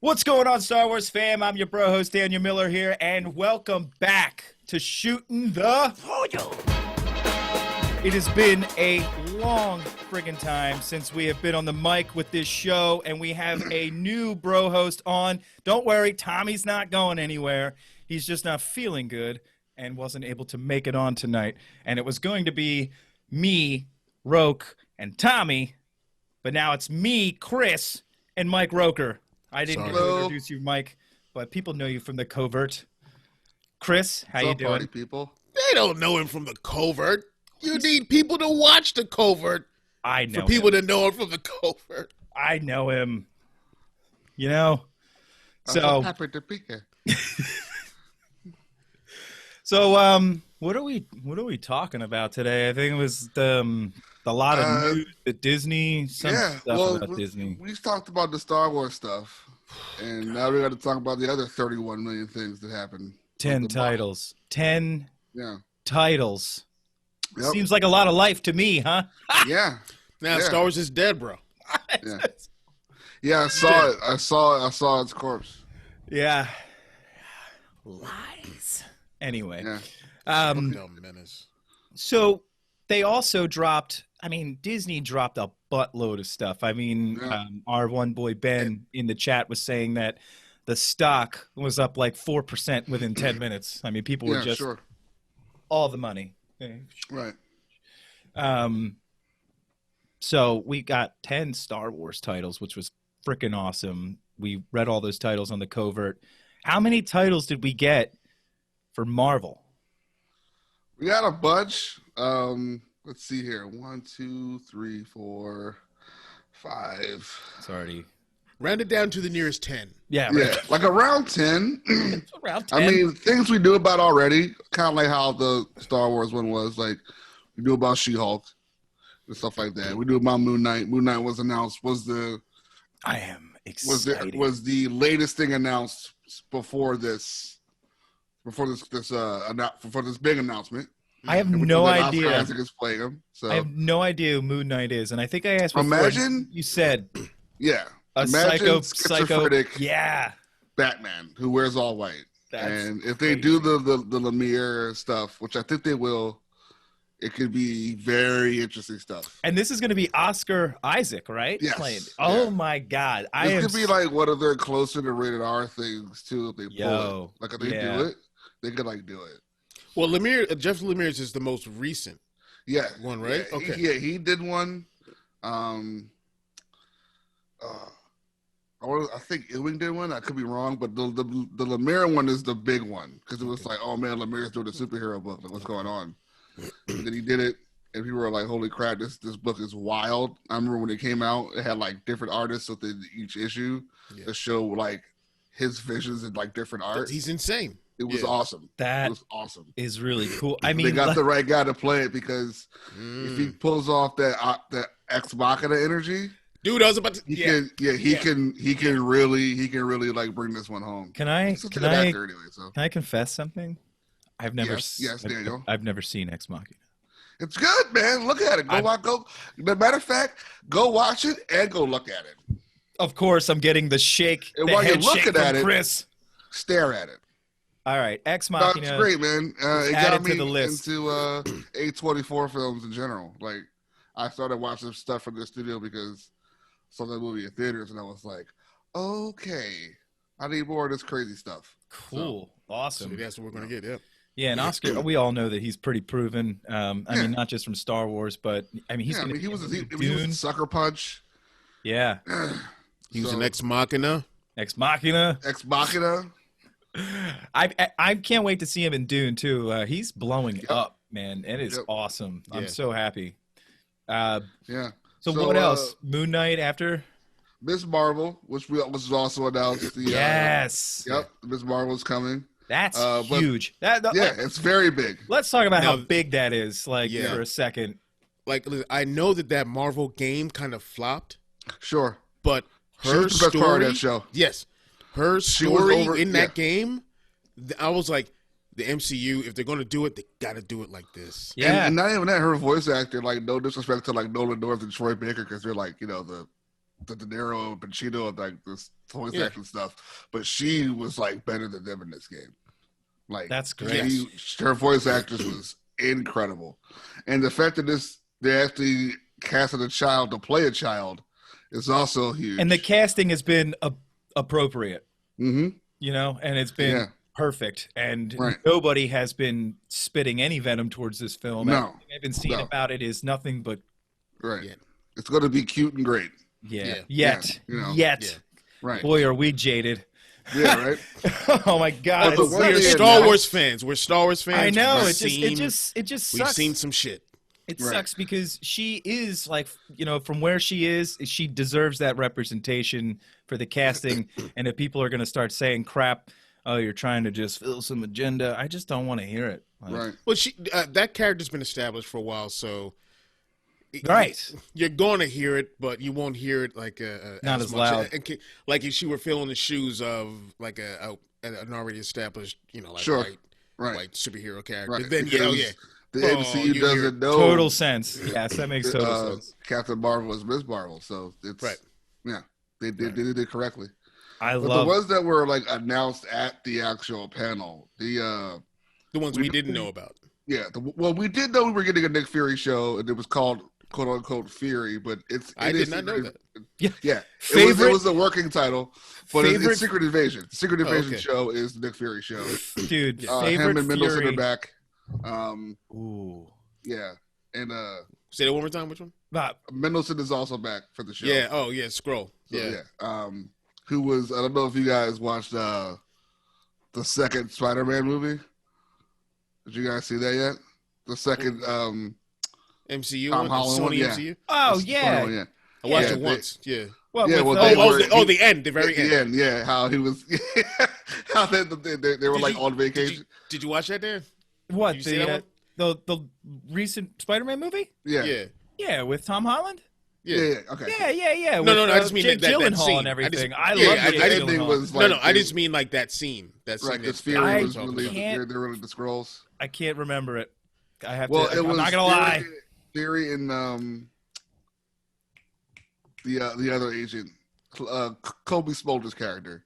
What's going on, Star Wars fam? I'm your bro host, Daniel Miller here, and welcome back to Shootin' the PooDoo. It has been a long friggin' time since we have been on the mic with this show, and we have a new bro host on. Don't worry, Tommy's not going anywhere. He's just not feeling good and wasn't able to make it on tonight. And it was going to be me, Roke, and Tommy, but now it's me, Chris, and Mike Roker. I didn't get to introduce you, Mike, but people know you from the covert. Chris, how you doing? Party people? They don't know him from the covert. You need people to watch the covert. I know for people him. to know him from the covert. I know him. You know? So happy to be here. So what are we talking about today? I think it was the lot of news at Disney, stuff about Disney. We talked about the Star Wars stuff, and now we got to talk about the other 31 million things that happened. 10 titles. 10 Yeah. titles. Yep. Seems like a lot of life to me, huh? Yeah. Now Yeah. Star Wars is dead, bro. Yeah. Yeah, I saw it. I saw its corpse. Yeah. Lies. Anyway. Yeah. Dumb menace. So they also dropped, Disney dropped a buttload of stuff. Our one boy Ben in the chat was saying that the stock was up like 4% within 10 minutes. People were just all the money. Right. So we got 10 Star Wars titles, which was freaking awesome. We read all those titles on the covert. How many titles did we get for Marvel? We got a bunch. Let's see here. 1, 2, 3, 4, 5. It's already Round it down to the nearest 10. yeah, Like around 10. around 10. Things we knew about already, kind of like how the Star Wars one was. Like, we knew about She-Hulk and stuff like that. We knew about Moon Knight. Moon Knight was announced. I am excited. Was the latest thing announced before this big announcement. I have no idea. Oscar Isaac is playing him. So I have no idea who Moon Knight is, and I think I asked before. Imagine You said yeah, a imagine psycho, schizophrenic yeah, Batman who wears all white. That's and if they crazy. do the Lemire stuff, which I think they will, it could be very interesting stuff. And this is going to be Oscar Isaac, right? Yes. Playing. Yeah. Oh my God! This could be like one of their closer to rated R things too. If they pull Yo, it, like if they yeah. do it, they could like do it. Well, Jeff Lemire's is the most recent Yeah, one, right? Yeah, Okay. he did one. I think Ewing did one. I could be wrong, but the Lemire one is the big one because it was like, oh man, Lemire's doing a superhero book. Like, what's going on? And then he did it, and people were like, holy crap, this book is wild. I remember when it came out, it had like different artists within each issue to show like his visions in like different art. He's insane. It was awesome. That it was awesome. is really cool. They got the right guy to play it because if he pulls off that Ex Machina energy, dude, I was about to. he can really like bring this one home. Can I He's such a good actor anyway, so. Can I confess something? I've never Yes, Daniel. I've never seen Ex Machina. It's good, man. Look at it. Go. Matter of fact, go watch it and go look at it. Of course, I'm getting the shake. And the while you're head shake looking from at it, Chris. Stare at it. All right, Ex No, Machina. it's great, man. It add got it me to the list. into A24 films in general. Like, I started watching stuff from the studio because I saw that movie in theaters, and I was like, okay, I need more of this crazy stuff. Cool, awesome. So that's what we're gonna get. Yeah. Yeah, and Oscar, we all know that he's pretty proven. Not just from Star Wars, but he was in Sucker Punch. Yeah, He was an Ex Machina. Ex Machina. Ex Machina. I can't wait to see him in Dune too. He's blowing up, man. It is awesome. I'm so happy. So what else? Moon Knight after Miss Marvel, which was also announced. Yes. Miss Marvel's coming. That's huge. It's very big. Let's talk about how big that is. For a second. Like, I know that Marvel game kind of flopped. Sure. But she was the best part of that show. Yes. Her story in that game, I was like, the MCU, if they're going to do it, they got to do it like this. Yeah. And not even that, her voice actor, like, no disrespect to, like, Nolan North and Troy Baker, because they're, like, the the De Niro and Pacino and like this voice acting stuff, but she was like better than them in this game. Like that's great. Her voice actress was incredible, and the fact that they actually casted a child to play a child is also huge. And the casting has been appropriate, and it's been perfect. And nobody has been spitting any venom towards this film. No, everything I've been seeing about it is nothing but It's going to be cute and great. Yet. Right. Boy, are we jaded. Yeah, right. Oh my God! We're Star Wars fans. We're Star Wars fans. I know. It just sucks. We've seen some shit. It sucks because she is like, from where she is, she deserves that representation for the casting. And if people are going to start saying crap, oh, you're trying to just fill some agenda, I just don't want to hear it. Right. Well, that character's been established for a while, so you're going to hear it, but you won't hear it like not as loud. Like if she were filling the shoes of like an already established, white superhero character. Right. Then the MCU doesn't know. Total sense. Yes, that makes total sense. Captain Marvel is Ms. Marvel, so it's they did it correctly. But the ones that were like announced at the actual panel, the ones we didn't know about. Yeah, we did know we were getting a Nick Fury show, and it was called "quote unquote" Fury, but I did not know that. Yeah. It was a working title, but it's Secret Invasion. Secret Invasion show is the Nick Fury show. Dude, him and Mendelsohn Fury. are back. Ooh. Yeah, and say that one more time. Which one? Mendelsohn is also back for the show. Yeah. Oh yeah. Scroll. So, who was? I don't know if you guys watched the second Spider-Man movie. Did you guys see that yet? The second MCU Tom one, Holland Sony one? MCU. Oh yeah. I watched it once. Well, the end, the very end. The end, yeah. How he was, how they were on vacation. Did you watch that, Dan? What, Did you see that one? the recent Spider-Man movie? Yeah, with Tom Holland. Yeah. Okay. Yeah. No. I just mean Jake that Gyllenhaal scene and everything. I love the ending was like, I just mean like that scene. That scene. Right, because Fury was really, they're really the Skrulls. I can't remember it. I have to. I'm not gonna lie. Fury and the other agent, Kobe Smolder's character.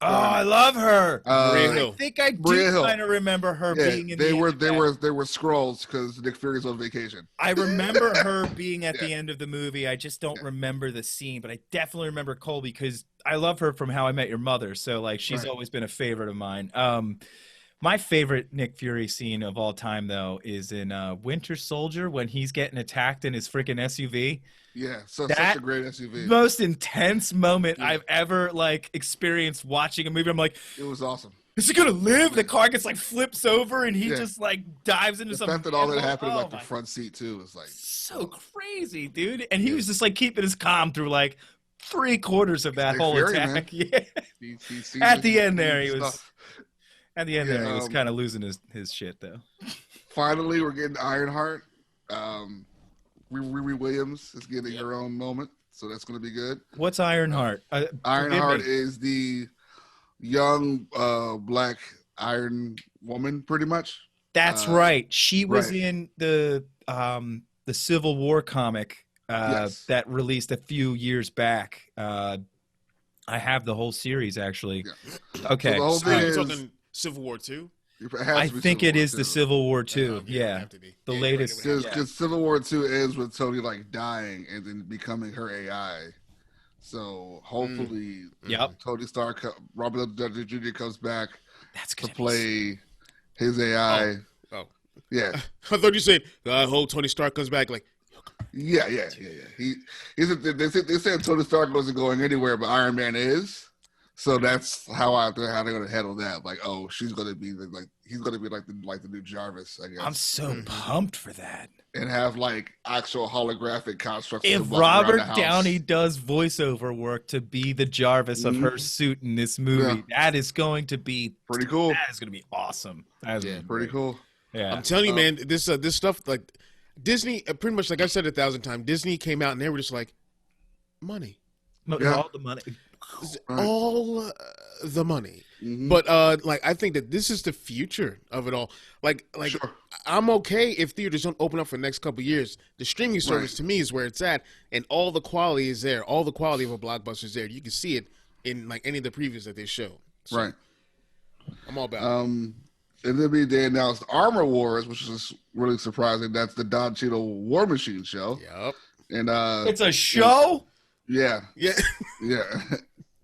Oh, I love her. Maria Hill. I think I do kind of remember her being in they were Skrulls because Nick Fury's on vacation. I remember her being at the end of the movie. I just don't remember the scene, but I definitely remember Colby because I love her from How I Met Your Mother. So like she's always been a favorite of mine. My favorite Nick Fury scene of all time, though, is in Winter Soldier when he's getting attacked in his freaking SUV. Yeah, such a great SUV. Most intense moment I've ever experienced watching a movie. I'm like, it was awesome. Is he gonna live? The car gets flips over and he just dives into the some. fact that all that happened in the front seat too was so crazy, dude. And he was just keeping his calm through 3/4 of that whole attack. Man. Yeah. At the end there, he was. At the end there, he was kind of losing his shit though. Finally, we're getting Ironheart. Riri Williams is getting her own moment, so that's going to be good. What's Ironheart? Ironheart is the young black Iron Woman, pretty much. That's right. She was in the Civil War comic that released a few years back. I have the whole series actually. Yeah. Okay, so the whole thing is talking Civil War 2. I think it is the Civil War 2. Yeah, the latest. Because Civil War 2 ends with Tony dying and then becoming her AI. So hopefully, Tony Stark, Robert Downey Jr. comes back to play his AI. Oh, yeah. I thought you said I hope Tony Stark comes back. Yeah. They said Tony Stark wasn't going anywhere, but Iron Man is. So that's how they're going to handle that. She's going to be he's going to be like the new Jarvis, I guess. I'm so pumped for that. And have actual holographic constructs. If Robert Downey does voiceover work to be the Jarvis of her suit in this movie, that is going to be pretty cool. That is going to be awesome. That is pretty cool. Yeah, I'm telling you, man, this stuff Disney, pretty much I've said 1,000 times. Disney came out and they were just money. All the money. all the money. But like I think that this is the future of it all. Like Sure. I'm okay if theaters don't open up for the next couple of years. The streaming service to me is where it's at, and all the quality is there. All the quality of a blockbuster is there. You can see it in like any of the previews that they show. So, Right. I'm all about it. And then they announced Armor Wars, which is really surprising. That's the Don Cheadle War Machine show. Yep. And It's a show? yeah. Yeah. Yeah.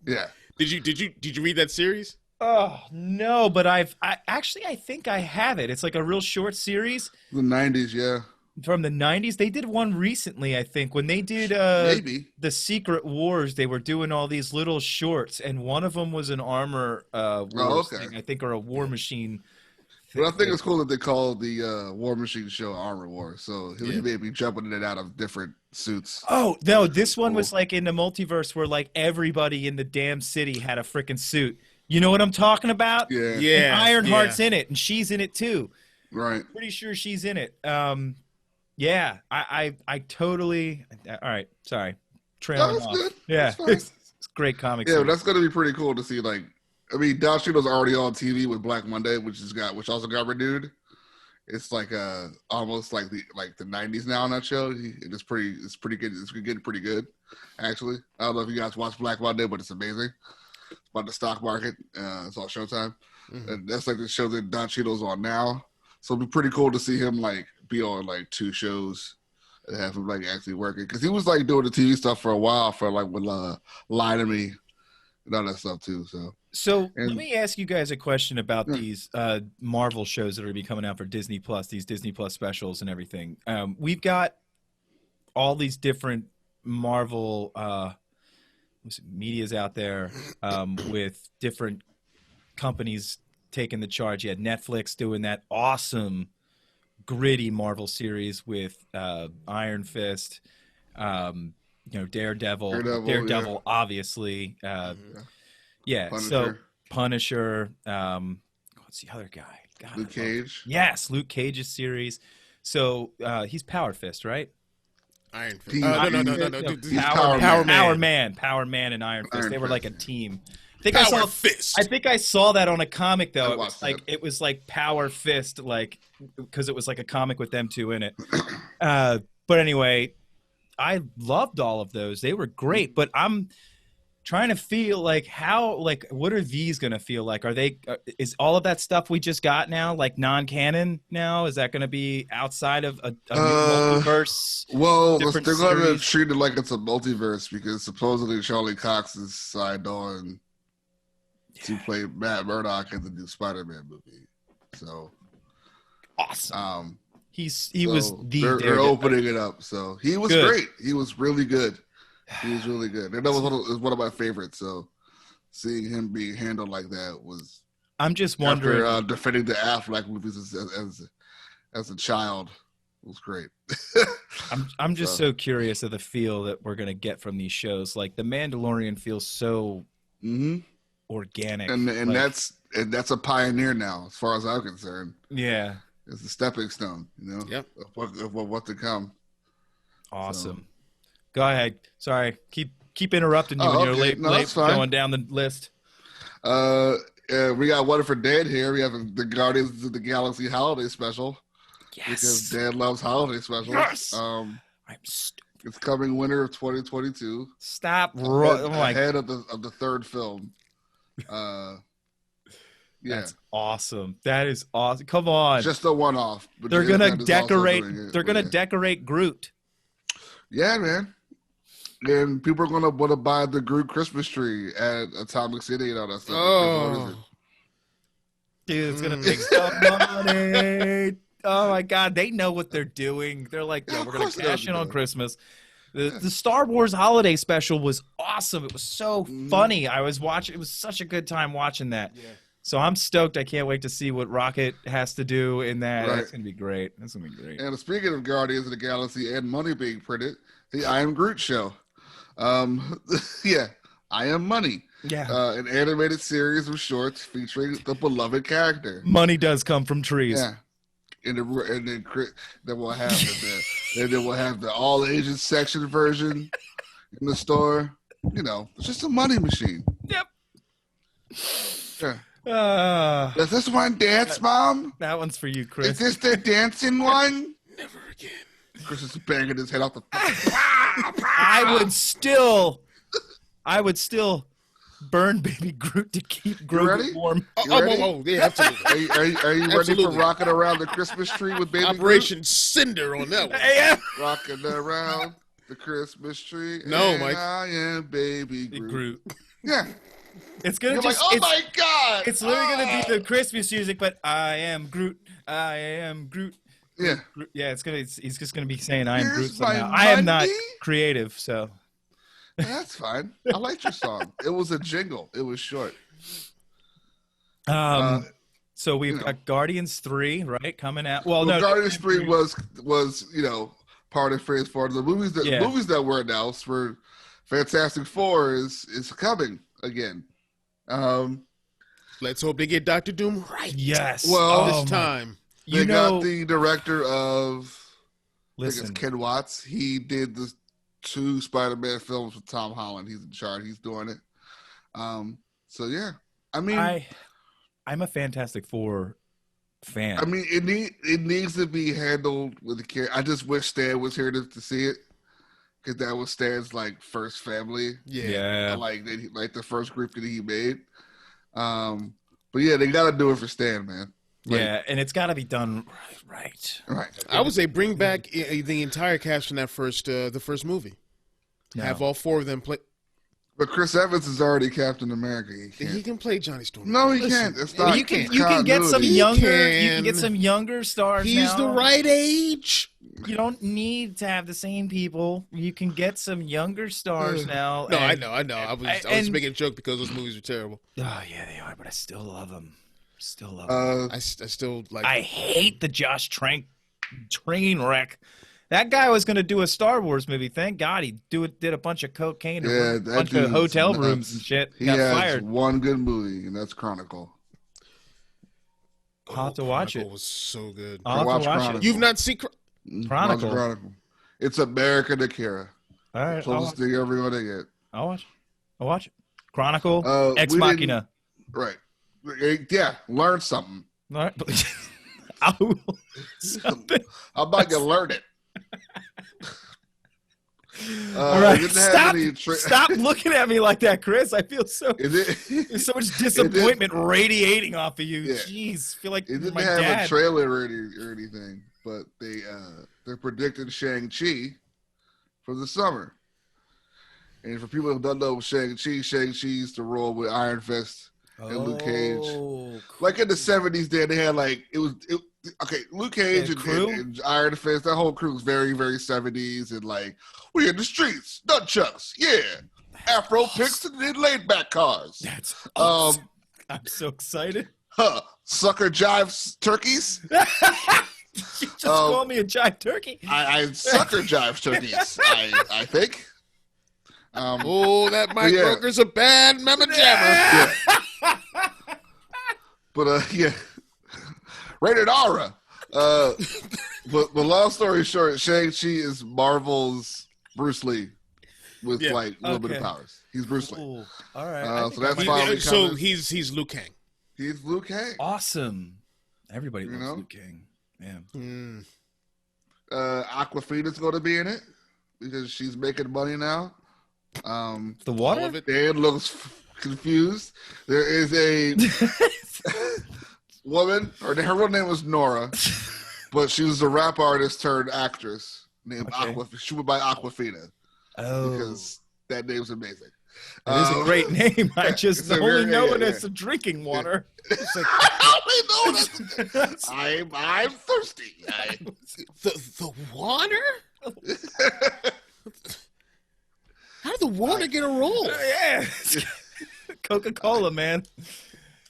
Yeah. Did you read that series? Oh, no, but I think I have it. It's like a real short series The 90s, yeah. from the 90s. They did one recently, I think, when they did Maybe. the Secret Wars. They were doing all these little shorts, and one of them was an armor wars thing, I think, or a war machine. But I think it's cool that they call the War Machine show Armor Wars. So he may be jumping in and out of different suits. Oh, no, this one was like in the multiverse where like everybody in the damn city had a freaking suit. You know what I'm talking about? Yeah. Yeah. And Ironheart's in it, and she's in it too. Right. Pretty sure she's in it. Yeah, I totally. All right, sorry. Trailing That's off. good. Yeah, That's fine. it's great comics. Yeah, that's going to be pretty cool to see. Like, I mean, Don Cheadle's already on TV with Black Monday, which also got renewed. It's like almost like the 90s now on that show. It's pretty good. It's getting pretty good, actually. I don't know if you guys watch Black Monday, but it's amazing. It's about the stock market. It's on Showtime. And that's like the show that Don Cheadle's on now. So it'd be pretty cool to see him like be on like two shows and have him like actually working, because he was like doing the TV stuff for a while for like with Lie to Me and all that stuff too. So let me ask you guys a question about these Marvel shows that are going to be coming out for Disney Plus, these Disney Plus specials and everything. We've got all these different Marvel medias out there with different companies taking the charge. You had Netflix doing that awesome, gritty Marvel series with Iron Fist, Daredevil, obviously. Yeah, Punisher. so Punisher. What's the other guy? God, Luke Cage. Yes, Luke Cage's series. So he's Power Fist, right? Iron Fist. He's No. He's Power Man and Iron Fist. Iron They were Fist, like a yeah. team. Fist. I think I saw that on a comic though. I It was like Power Fist, like because it was like a comic with them two in it. But anyway, I loved all of those. They were great. But I'm trying to feel like what are these gonna feel like? Are they? Is all of that stuff we just got now like non-canon now? Is that gonna be outside of a new multiverse? Well, they're different going to series? treat it like it's a multiverse because supposedly Charlie Cox is signed on to play Matt Murdock in the new Spider-Man movie. So Awesome. He so was the they're Daredevil. opening it up. So he was Good. great. He was really good. He was really good, and that was one of my favorites. So seeing him being handled like that was. I'm just wondering. After defending the Affleck movies as a child, was great. I'm just so curious of the feel that we're gonna get from these shows. Like The Mandalorian feels so organic, and like, that's a pioneer now, as far as I'm concerned. yeah, It's a stepping stone, Yep. of what to come. awesome. Go ahead. Sorry, keep interrupting you when you're late that's fine. going down the list. We got one for Dan here. We have the Guardians of the Galaxy holiday special. Yes. Because Dan loves holiday specials. Yes. I'm stupid. It's coming winter of 2022. Stop. Ahead of the third film. Yeah. That's awesome. That is awesome. Come on. Just a one-off. But They're James gonna Gunn is decorate. also doing it, They're gonna yeah. decorate Groot. Yeah, man. And people are gonna want to buy the Groot Christmas tree at Atomic City and all that stuff. Oh. Dude, it's gonna make some money. Oh my God, they know what they're doing. They're like, Yeah, yeah, of we're gonna course they cash in know. on Christmas. The Star Wars holiday special was awesome. It was so funny. I was watching. It was such a good time watching that. Yeah. So I'm stoked. I can't wait to see what Rocket has to do in that. Right. That's gonna be great. That's gonna be great. And speaking of Guardians of the Galaxy and money being printed, the I Am Groot show. Yeah, I Am Money. Yeah, An animated series of shorts featuring the beloved character. money does come from trees. Yeah. And then we'll have the all Asian section version in the store. it's just a money machine. Yep. Yeah. Does this one dance, Mom? That one's for you, Chris. Is this the dancing one? Never again. Chris is banging his head off the. I would still burn Baby Groot to keep Grogu warm. Yeah, absolutely. Are you ready Absolutely. for rocking around the Christmas tree with Baby Operation Cinder on that one. Yeah. Groot? Rocking around the Christmas tree. No, and Mike. I am Baby Groot. Groot. Yeah. It's gonna You're just. like, oh my God! It's literally gonna be the Christmas music, but I am Groot. I am Groot. Yeah. Yeah, he's just gonna be saying I am Groot Here's my somehow. I am not money. creative, so That's fine. I liked your song. It was a jingle. It was short. so we've got Guardians 3, right, coming out. Well, no, Guardians 3 was part of Phase 4. The movies that were announced for Fantastic Four is coming again. Let's hope they get Dr. Doom right. Yes. Well, this time. They got the director of I think Listen, it's Ken Watts. He did the 2 Spider-Man films with Tom Holland. He's in charge. He's doing it. So yeah. I mean, I'm a Fantastic Four fan. I mean, it needs to be handled with the care. I just wish Stan was here to see it, because that was Stan's like first family. Yeah. Like the first group that he made. But yeah, they got to do it for Stan, man. Like, yeah, and it's got to be done right. Right. I would say bring back the entire cast from that the first movie. No. Have all 4 of them play. But Chris Evans is already Captain America. He can play Johnny Storm. No, he can't. It's not. You can get some He younger. You can can. get some younger stars. He's now. the right age. You don't need to have the same people. You can get some younger stars now. No, and- I know. I was making a joke because those movies were terrible. Oh yeah, they are, but I still love them. Still love them. I still like. I hate the Josh Trank train wreck. That guy was going to do a Star Wars movie. Thank God he did a bunch of cocaine, a bunch of hotel rooms and shit. He Got has fired. one good movie, and that's Chronicle. I'll have to watch Chronicle it. was so good. I'll have Watch to watch Chronicle. it. You've not seen Chronicle. Watch Chronicle. It's American Akira. All right, Closest thing ever going to get. I'll watch it. Chronicle. Ex we Machina. Right. Yeah, learn something. All right. I will. Something. How about you learn it? All right. it didn't have any Stop looking at me like that, Chris. I feel so. It There's so much disappointment radiating off of you. Yeah. Jeez, I feel like didn't my have dad. a trailer or anything, but they're predicting Shang-Chi for the summer. And for people who don't know Shang-Chi's the role with Iron Fist and Luke Cage. Cool. Like in the 70s, they had like Luke Cage and Iron Fist. That whole crew was very, very 70s, and like we in the streets, nunchucks, yeah, Afro picks and then laid back cars. That's awesome. I'm so excited. Sucker jive turkeys. You just called me a jive turkey. I sucker jive turkeys. I think. that Mike Roker's a bad mamma jammer. Yeah. But yeah, rated R. But long story short, Shang-Chi is Marvel's Bruce Lee with like a little bit of powers. He's Bruce Lee. Ooh, all right. So that's finally So coming. he's Liu Kang. He's Liu Kang. Awesome. Everybody loves know? Liu Kang. Yeah. Aquafina's going to be in it because she's making money now. The water? Dan looks confused. There is a woman, or her real name was Nora, but she was a rap artist turned actress named Aquafina. She went by Aquafina because that name's amazing. It is a great name. I just only know it as yeah. a drinking water. It's like, I only know that. I'm thirsty. The water? How did the water get a roll? yeah. Coca-Cola, man.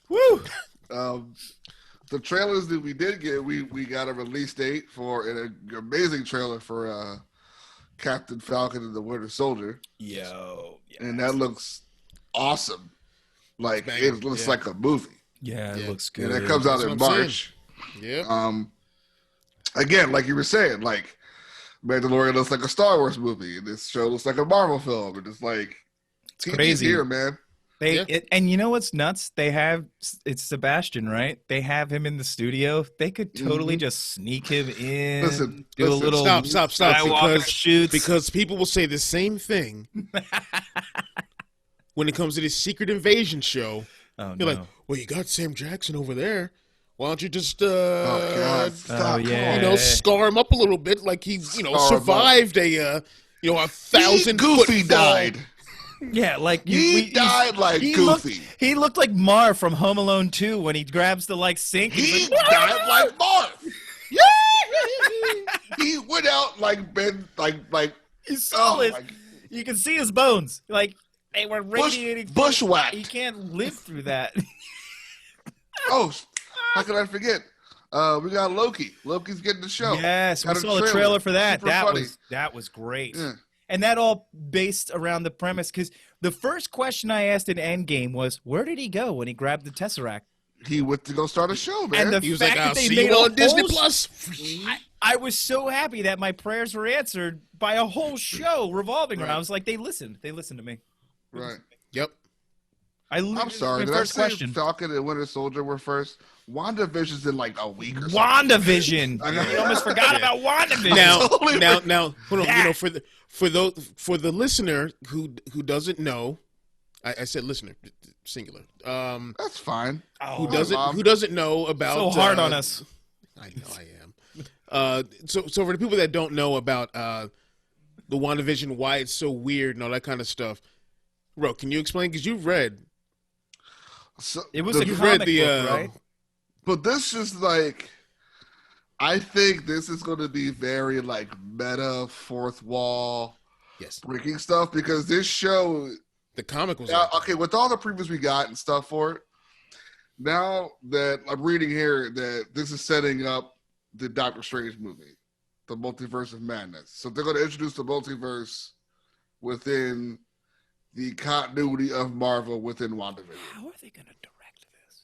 Woo. The trailers that we did get, we got a release date for an amazing trailer for Captain Falcon and the Winter Soldier. Yo. Yeah. And that looks awesome. Like it looks like a movie. Yeah, it looks good. And that comes out in March. Yeah. Again, like you were saying, like Mandalorian looks like a Star Wars movie, and this show looks like a Marvel film, and it's like It's crazy. Here, man. And you know what's nuts? It's Sebastian, right? They have him in the studio. They could totally just sneak him in. Listen, a little stop. Because people will say the same thing when it comes to this Secret Invasion show. Oh, You're no. like, well, you got Sam Jackson over there. Why don't you just, Stop. scar him up a little bit, like he, survived a 1,000 Goofy foot fall. died. Yeah, like He died like Goofy. He looked like Marv from Home Alone 2 when he grabs the sink. He died like Marv. He went out like Ben, like you saw you can see his bones. Like they were radiating. Bushwhacked. He can't live through that. Oh, how could I forget? We got Loki. Loki's getting the show. Yes, we saw the trailer for that. Super That was great. Yeah. And that all based around the premise, because the first question I asked in Endgame was, where did he go when he grabbed the Tesseract? He went to go start a show, man. And He was fact like, that I'll they see made you a on Disney whole- Plus. I was so happy that my prayers were answered by a whole show revolving around. I was like, they listened to me. Right. Yep. I'm sorry. Did I first say question. Falcon and Winter Soldier were first? WandaVision's in like a week or something. WandaVision. You almost forgot about WandaVision. Now, hold on. You know, for the listener who doesn't know, I said listener, singular. That's fine. Who doesn't know about? So hard on us. I know I am. So for the people that don't know about the WandaVision, why it's so weird and all that kind of stuff, Ro, can you explain? Because you've read. So, It was a comic book, right? But this is like, I think this is going to be very like meta, fourth wall, breaking stuff, because this show, the comic was okay, with all the previews we got and stuff for it, now that I'm reading here that this is setting up the Doctor Strange movie, the Multiverse of Madness. So they're going to introduce the multiverse within the continuity of Marvel within WandaVision. How are they going to direct this?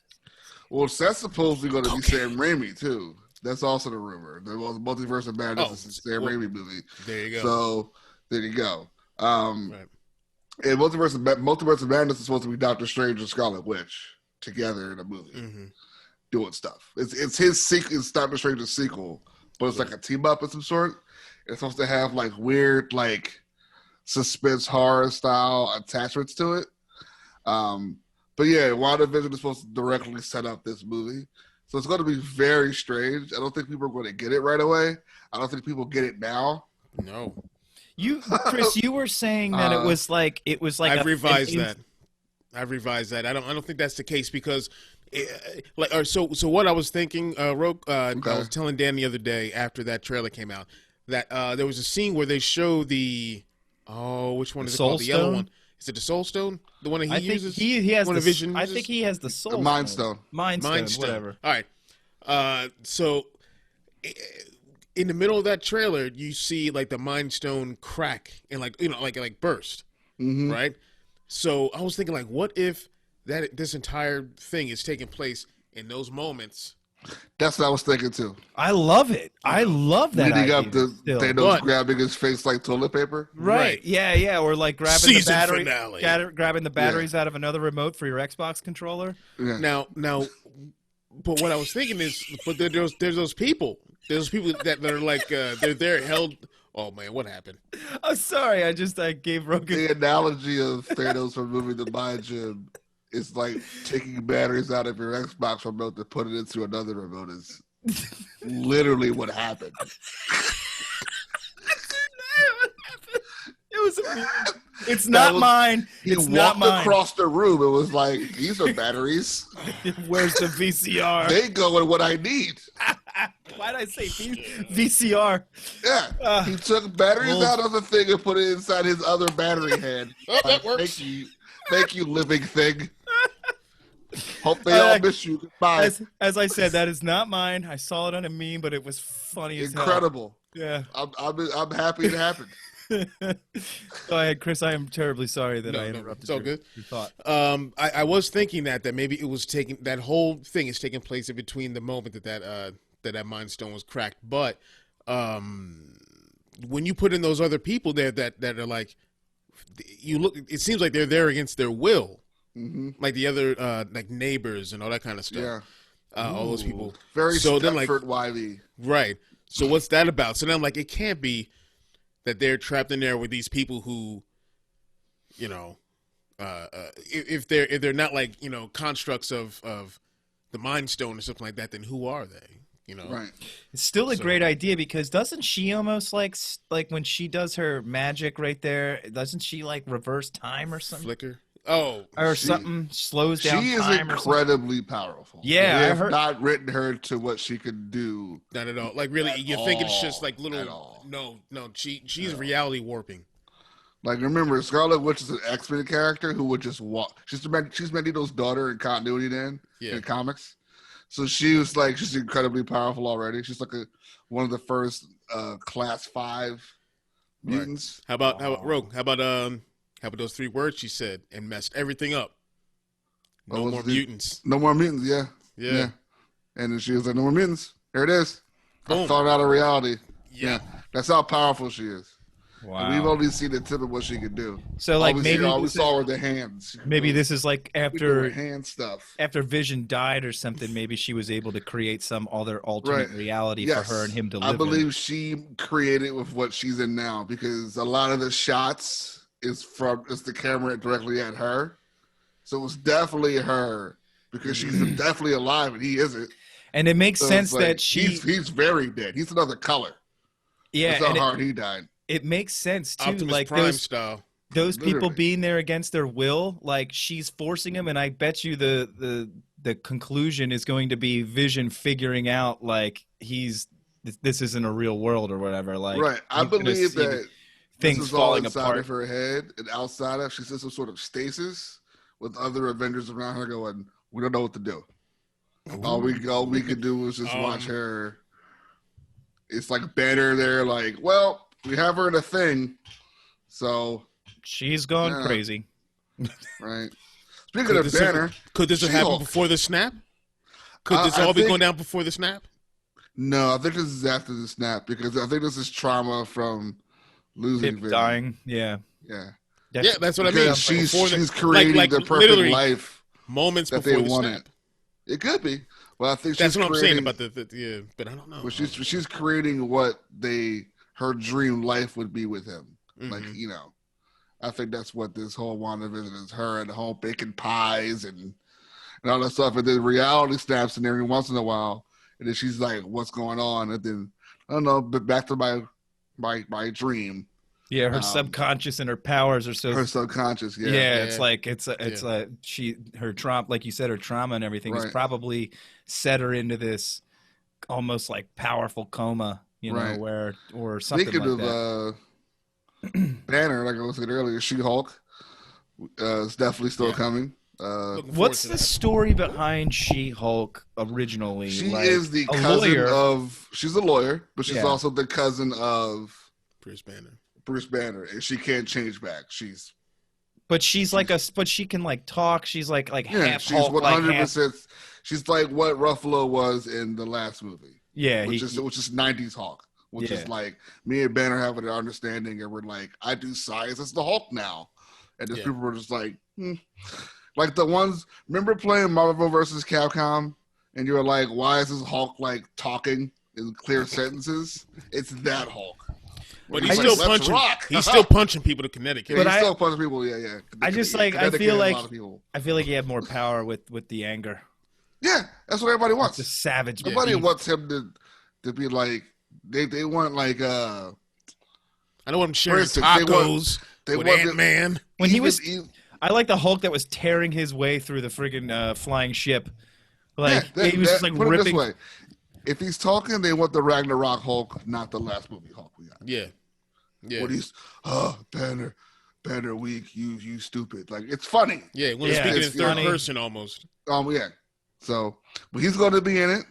Well, that's supposedly going to be Sam Raimi, too. That's also the rumor. The Multiverse of Madness is a Sam Raimi movie. There you go. So, there you go. And Multiverse of Madness is supposed to be Doctor Strange and Scarlet Witch together in a movie, doing stuff. It's his sequel. It's Doctor Strange's sequel, but it's like a team-up of some sort. It's supposed to have, like, weird, like, suspense horror style attachments to it. But yeah, WandaVision is supposed to directly set up this movie. So it's going to be very strange. I don't think people are going to get it right away. I don't think people get it now. No. Chris, you were saying that it was like I've revised that. I've revised that. I don't think that's the case because so what I was thinking, Roke, I was telling Dan the other day after that trailer came out that there was a scene where they show the which one is it called? The yellow one. Is it the Soul Stone? The one that he uses? He has one the Vision I uses? think he has the Soul Mind Stone. Stone. Mind Stone, whatever. All right. So in the middle of that trailer, you see like the Mind Stone crack and like burst, right? So I was thinking like, what if this entire thing is taking place in those moments? That's what I was thinking too. I love it. I love that. Leading idea up to still. Thanos grabbing his face like toilet paper. Right. Yeah. Or like grabbing Season the battery, finale. grabbing the batteries out of another remote for your Xbox controller. Yeah. Now, but what I was thinking is, but there's those people. There's people that are like they're held. Oh man, what happened? I'm sorry. I gave Roker The analogy of Thanos removing the mind gem is like taking batteries out of your Xbox remote to put it into another remote is literally what happened. It was amazing. It's not mine. It's not mine. Across the room. It was like, these are batteries. Where's the VCR? They go in what I need. Why did I say VCR? Yeah. He took batteries out of the thing and put it inside his other battery head. That works. Thank you, living thing. Hope they all miss you. Goodbye. As I said, that is not mine. I saw it on a meme, but it was funny as hell. Incredible. Yeah. I'm happy it happened. Go ahead, Chris. I am terribly sorry that I interrupted your thought. I was thinking that maybe it was that whole thing is taking place in between the moment that Mind Stone was cracked. But when you put in those other people there that are like you look. It seems like they're there against their will, Mm-hmm. the other like neighbors and all that kind of stuff. Yeah. All those people. Very so then, Stepford Wivey. Right. So what's that about? So then I'm like, it can't be that they're trapped in there with these people who, if they're not like constructs of the Mind Stone or something like that, then who are they? Right. It's still a great idea because doesn't she almost like when she does her magic right there? Doesn't she like reverse time or something? Flicker. Oh, or something slows down. She is time incredibly powerful. Yeah, they I have heard. not written her to what she could do. Not at all. Like really, you think it's just like little? At all. No. She's reality warping. Like remember, Scarlet Witch is an X-Men character who would just walk. She's Magneto's daughter in continuity then in comics. So she's incredibly powerful already. She's like one of the first class 5 mutants. Right. How about Rogue? How about those 3 words she said and messed everything up? No more mutants. No more mutants. Yeah. And then she was like, "No more mutants." There it is. Boom. I thought out of reality. Yeah. That's how powerful she is. Wow. And we've only seen the tip of what she could do. So like maybe all we saw were the hands. Maybe this is like after hand stuff. After Vision died or something. Maybe she was able to create some other alternate reality for her and him to live. I believe she created with what she's in now because a lot of the shots is the camera directly at her, so it was definitely her because she's definitely alive and he isn't. And it makes sense that he's very dead. He's another color. Yeah, that's how hard he died. It makes sense too, Optimus like Prime style. Those people being there against their will, like she's forcing them, and I bet you the conclusion is going to be Vision figuring out like this isn't a real world or whatever. Like, right, I believe that things this is falling all inside apart of her head, and outside of she's in some sort of stasis with other Avengers around her going, "We don't know what to do. All we could do is just watch her." It's like Banner there, like, well, we have her in a thing, so she's gone crazy. Right. Speaking of Banner, could this have happened before the snap? Could this all be going down before the snap? No, I think this is after the snap because I think this is trauma from losing Vision. Dying. Yeah. That's what I mean. She's creating the perfect life moments that before they the wanted. snap. It could be. Well, I think that's what I'm saying about the but I don't know. But she's creating what her dream life would be with him. Mm-hmm. Like, I think that's what this whole WandaVision is, her and the whole baking pies and all that stuff. And then reality snaps in every once in a while. And then she's like, what's going on? And then, I don't know, but back to my dream. Yeah, her subconscious and her powers are so. Her subconscious, it's like her trauma, like you said, her trauma and everything has probably set her into this almost like powerful coma, where or something Speaking like that. Banner, like I was saying earlier, She-Hulk is definitely still coming. What's the story behind She-Hulk originally? She is the cousin of. She's a lawyer, but she's also the cousin of Bruce Banner, and she can't change back. But she can like talk. She's like half she's Hulk, 100%. She's like what Ruffalo was in the last movie. Yeah, which is 90s Hulk, which is like me and Banner having an understanding, and we're like, I do science. It's the Hulk now, and then people were just like, like the ones. Remember playing Marvel vs. Capcom, and you were like, why is this Hulk like talking in clear sentences? It's that Hulk. But he's still punching. He's still punching people to kinetic. But he's still punching people. Yeah. I just like. I feel like he had more power with the anger. Yeah, that's what everybody wants. The savage. Everybody wants him to be like. They want like. I don't want him sharing tacos with Ant-Man. When I like the Hulk that was tearing his way through the friggin' flying ship. Like he was just like put ripping. It this way. If he's talking, they want the Ragnarok Hulk, not the last movie Hulk we got. Yeah. When he's Banner weak, you stupid. Like it's funny. Yeah, when he's speaking in third person almost. Yeah. So, but he's going to be in it,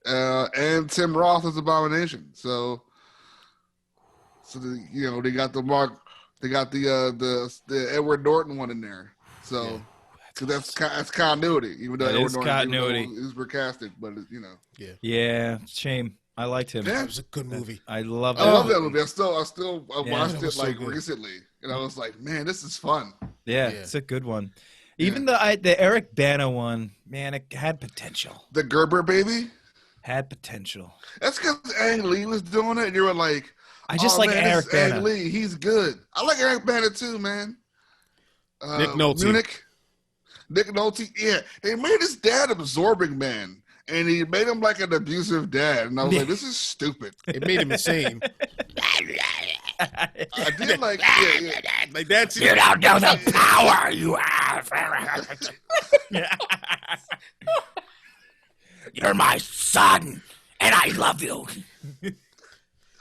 and Tim Roth is Abomination. So they got the Edward Norton one in there. So. Because that's continuity, even though Edward Norton is recasted, but Yeah, shame. I liked him. Yeah, it was a good movie. I love that movie. I watched it like recently, And I was like, man, this is fun. Yeah, it's a good one. Even the Eric Bana one, man, it had potential. The Gerber baby had potential. That's because Ang Lee was doing it, and you were like, I just like Eric Bana. Ang Lee, he's good. I like Eric Bana too, man. Nick Nolte. Nick Nolte, yeah. They made his dad absorbing man, and he made him like an abusive dad. And I was like, this is stupid. It made him insane. I did like, like that's you don't know the power you have. You're my son, and I love you.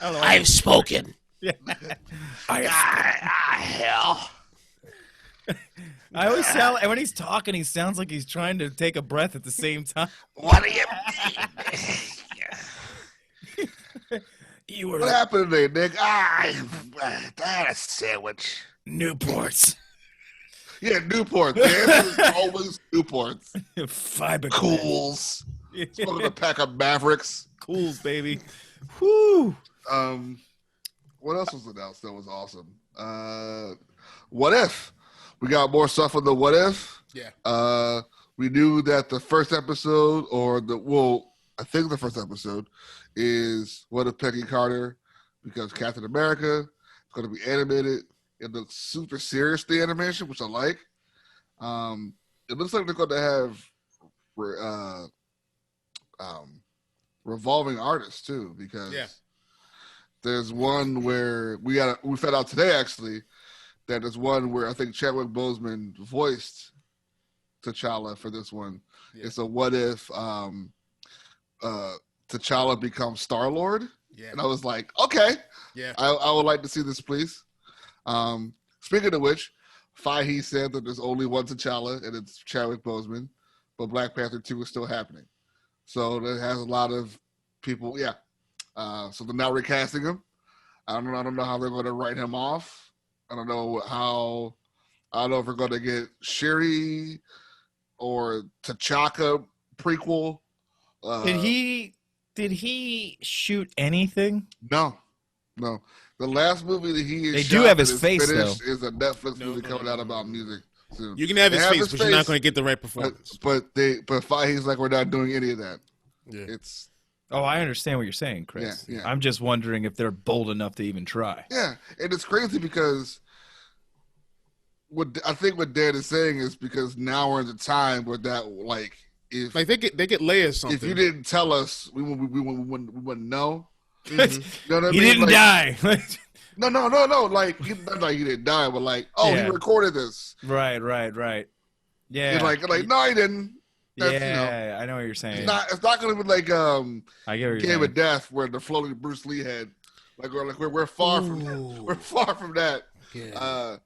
I've spoken. Hell. I always sound, and when he's talking, he sounds like he's trying to take a breath at the same time. What do you mean? What happened today, Nick? I had a sandwich. Newports. Yeah, Newports. Man. Always Newports. Fiber Cools. Smoking a pack of Mavericks. Cools, baby. Whoo. What else was announced that was awesome? What If? We got more stuff on the What If. Yeah. We knew that the first episode, I think the first episode is What If Peggy Carter becomes Captain America. It's going to be animated. It looks super serious, the animation, which I like. It looks like they're going to have revolving artists too, because there's one where we found out today actually that there's one where I think Chadwick Boseman voiced T'Challa for this one. Yeah. It's a What If T'Challa becomes Star-Lord. Yeah. And I was like, okay. Yeah. I would like to see this, please. Speaking of which, Fahey said that there's only one T'Challa, and it's Chadwick Boseman, but Black Panther 2 is still happening. So that has a lot of people, so they're now recasting him. I don't know how they're going to write him off. I don't know if we're going to get Shuri or T'Chaka prequel. Did he shoot anything? No. The last movie that he do have his face though. Is a Netflix movie coming out about music soon. You can have his face, but you're not going to get the right performance. But Fahey's like, we're not doing any of that. Yeah. I understand what you're saying, Chris. Yeah. I'm just wondering if they're bold enough to even try. Yeah, and it's crazy because what Dan is saying is because now we're in the time where that if they get Leia something. If you didn't tell us, we wouldn't know. Mm-hmm. You know what I mean? He didn't die. No. Like he didn't die, but he recorded this. Right. Yeah. Like no, he didn't. That's, I know what you're saying. It's not going to be like I get what you're Game saying. of Death where the floating Bruce Lee head. We're far from that. We're far from that. Yeah.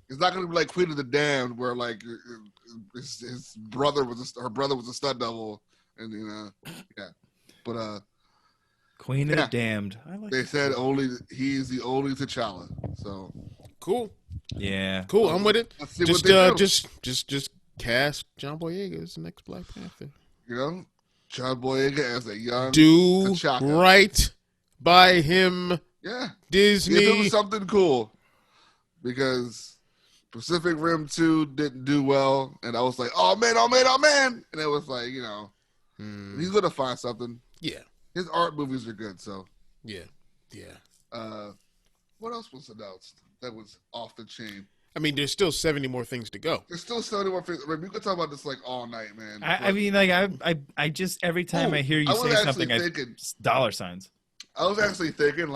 It's not going to be like Queen of the Damned where his brother her brother was a stunt double, and but Queen of the Damned. They said he's the only T'Challa. So cool. Yeah. Cool. I'm with it. Let's see what they do. Just cast John Boyega as the next Black Panther. You know, John Boyega as a young do T'Chaka. Right by him. Yeah, Disney. Give him something cool because Pacific Rim 2 didn't do well, and I was like, oh man, and it was like, he's gonna find something. Yeah, his art movies are good. So yeah. What else was announced that was off the chain? I mean, there's still 70 more things to go. There's still 70 more things. I mean, we could talk about this all night, man. I mean, I just every time I hear you say something, dollar signs. I was actually thinking,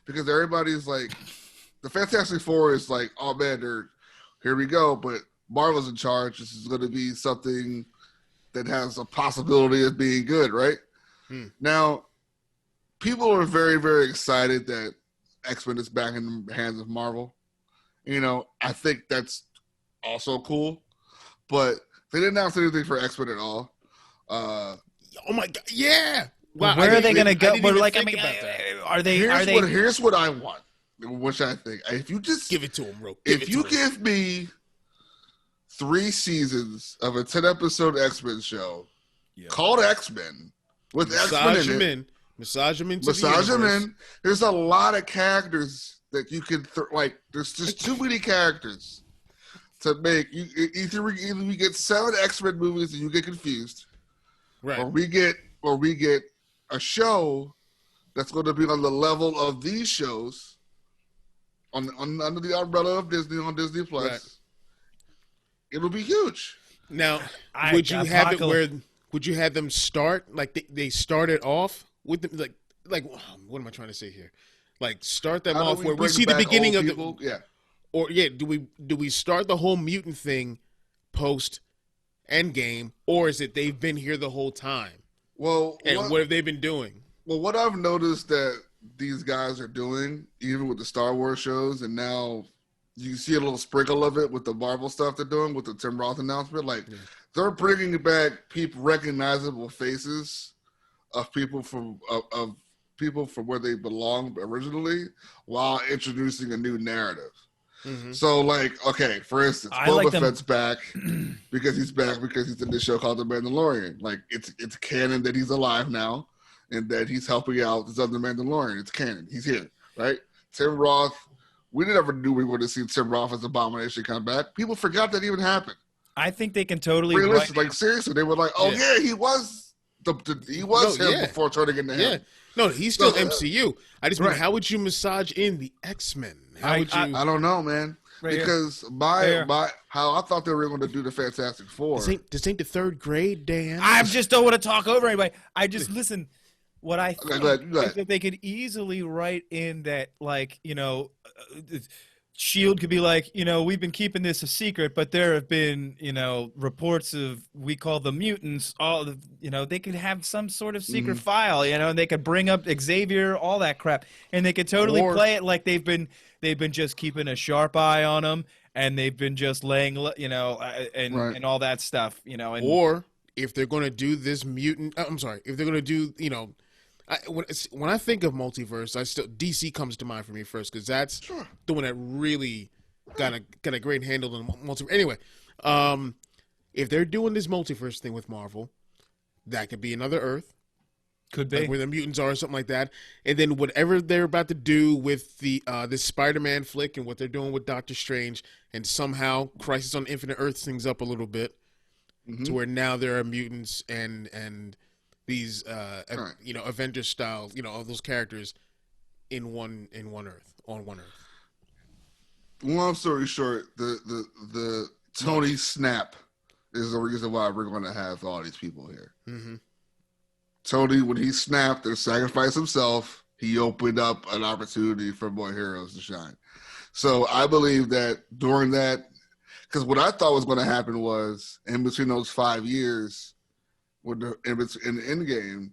because everybody's the Fantastic Four is oh man, here we go. But Marvel's in charge. This is going to be something that has a possibility of being good, right? Now, people are very, very excited that X-Men is back in the hands of Marvel. I think that's also cool, but they didn't announce anything for X-Men at all. Oh my god, yeah! Wow, where are they going to go? But are they? Here's what I want. Which I think, if you just give it to him, bro. If you give me 3 seasons of a 10-episode X-Men show called X-Men with X-Men in it, massage them in. There's a lot of characters that you can like. There's just too many characters to make. Either we get 7 X-Men movies and you get confused, right? Or we get a show that's going to be on the level of these shows under the umbrella of Disney on Disney Plus. Right. It'll be huge. Now, would you have them start like they started off with them, like what am I trying to say here? Like start them off where we see the beginning of the or do we start the whole mutant thing post Endgame, or is it they've been here the whole time? Well, and what have they been doing? Well, what I've noticed that these guys are doing, even with the Star Wars shows, and now you see a little sprinkle of it with the Marvel stuff they're doing with the Tim Roth announcement. Like they're bringing back recognizable faces of people from where they belong originally, while introducing a new narrative. Mm-hmm. So, like, okay, for instance, Boba Fett's back because he's in this show called The Mandalorian. Like, it's canon that he's alive now and that he's helping out this other Mandalorian. It's canon. He's here, right? Tim Roth. We never knew we would have seen Tim Roth as Abomination come back. People forgot that even happened. I think they can totally like seriously. They were like, "Oh yeah, he was him before turning into him." Yeah. No, he's still MCU. I just mean, how would you massage in the X-Men? I don't know, man. Because how I thought they were going to do the Fantastic Four. This ain't the third grade, Dan. I just don't want to talk over anybody. I just listen. What I think is that they could easily write in that, like, Shield could be like, we've been keeping this a secret, but there have been, reports of, we call them mutants. They could have some sort of secret file, and they could bring up Xavier, all that crap, and they could totally play it like they've been just keeping a sharp eye on them, and they've been just laying, and all that stuff, Or if they're going to do this mutant, if they're going to do, when I think of multiverse, DC comes to mind for me first, because that's the one that really got a great handle on multiverse. Anyway, if they're doing this multiverse thing with Marvel, that could be another Earth, could be like where the mutants are or something like that, and then whatever they're about to do with the this Spider-Man flick and what they're doing with Doctor Strange, and somehow Crisis on Infinite Earths things up a little bit to where now there are mutants and these Avengers style, all those characters on one Earth. Long story short, the Tony snap is the reason why we're going to have all these people here. Mm-hmm. Tony, when he snapped and sacrificed himself, he opened up an opportunity for more heroes to shine. So I believe that during that, because what I thought was going to happen was in between those 5 years, in the Endgame,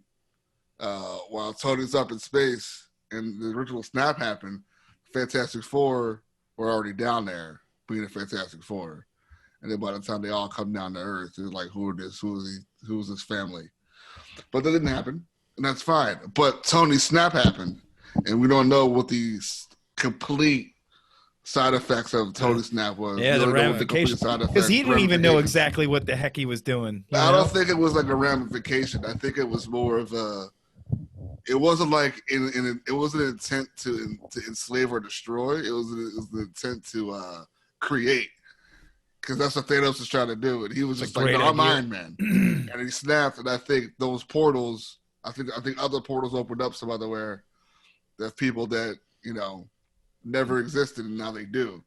while Tony's up in space and the original snap happened, Fantastic Four were already down there being the Fantastic Four. And then by the time they all come down to Earth, it's like, who is his family? But that didn't happen, and that's fine. But Tony's snap happened, and we don't know what the complete side effects of Tony's snap was. Yeah, the ramifications. Because he didn't even know exactly what the heck he was doing. I don't think it was like a ramification. I think it was more of a. It wasn't like it wasn't an intent to enslave or destroy. It was an intent to create. Because that's what Thanos was trying to do, and he was just like, "No, I'm Iron Man," and he snapped. And I think those portals, I think other portals opened up some other where there's people that never existed, and now they do.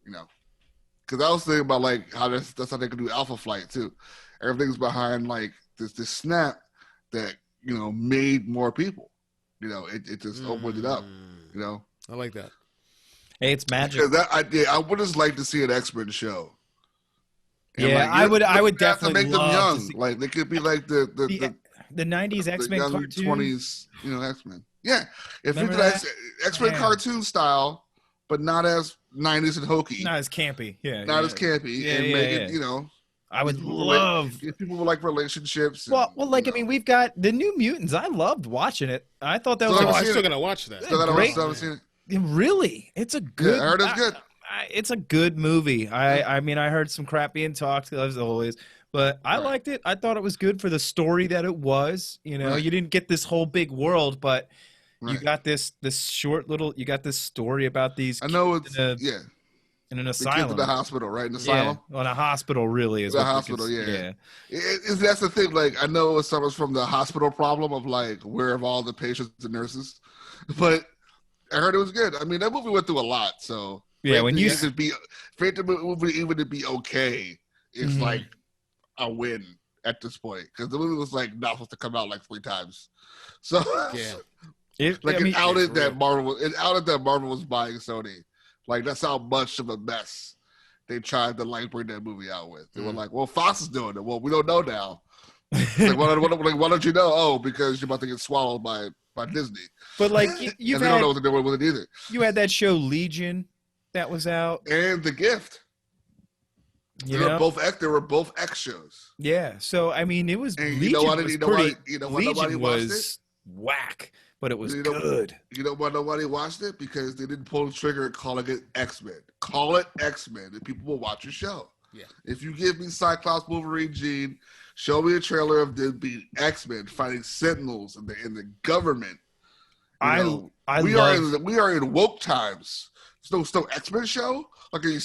Because I was thinking about like how that's how they could do Alpha Flight too. Everything's behind like this snap that made more people. It just opened it up. I like that. Hey, it's magic. I would just like to see an X-Men show. And yeah, I would definitely make them young. Like they could be like the 90s X-Men young cartoon. 20s, X-Men. Yeah, if you did X-Men cartoon style, but not as 90s and hokey, not as campy. Yeah, not as campy, and make it. I would love if people would like relationships. Well, like I mean, we've got the New Mutants. I loved watching it. I thought that was. I'm still gonna watch that. Still gotta watch. I haven't seen it. Really, it's a good. Yeah, I heard it's good. It's a good movie. I mean, I heard some crap being talked as always, but I liked it. I thought it was good for the story that it was. You didn't get this whole big world, but You got this short little. You got this story about these. I know kids it's in an the kids asylum. in the hospital, right? In the asylum. Well, in a hospital really is The what hospital, yeah. That's the thing. Like, I know it suffers from the hospital problem of like, where are all the patients and nurses? But I heard it was good. I mean, that movie went through a lot. So yeah, when you for it to movie even to be okay, it's like a win at this point, because the movie was like not supposed to come out like 3 times. So it outed that Marvel was buying Sony. Like, that's how much of a mess they tried to like bring that movie out with. They were like, "Well, Fox is doing it. Well, we don't know now." Like, why don't you know? Oh, because you're about to get swallowed by Disney. But like you don't know what they're doing with it either. You had that show Legion that was out, and The Gift. They were both X shows. Yeah, so I mean, it was. And Legion nobody watched it? Whack, but it was good. You know why nobody watched it? Because they didn't pull the trigger calling it X-Men. Call it X-Men, and people will watch your show. Yeah. If you give me Cyclops, Wolverine, Jean, show me a trailer of them being X-Men fighting Sentinels in the government. We are in woke times. There's no X-Men show. You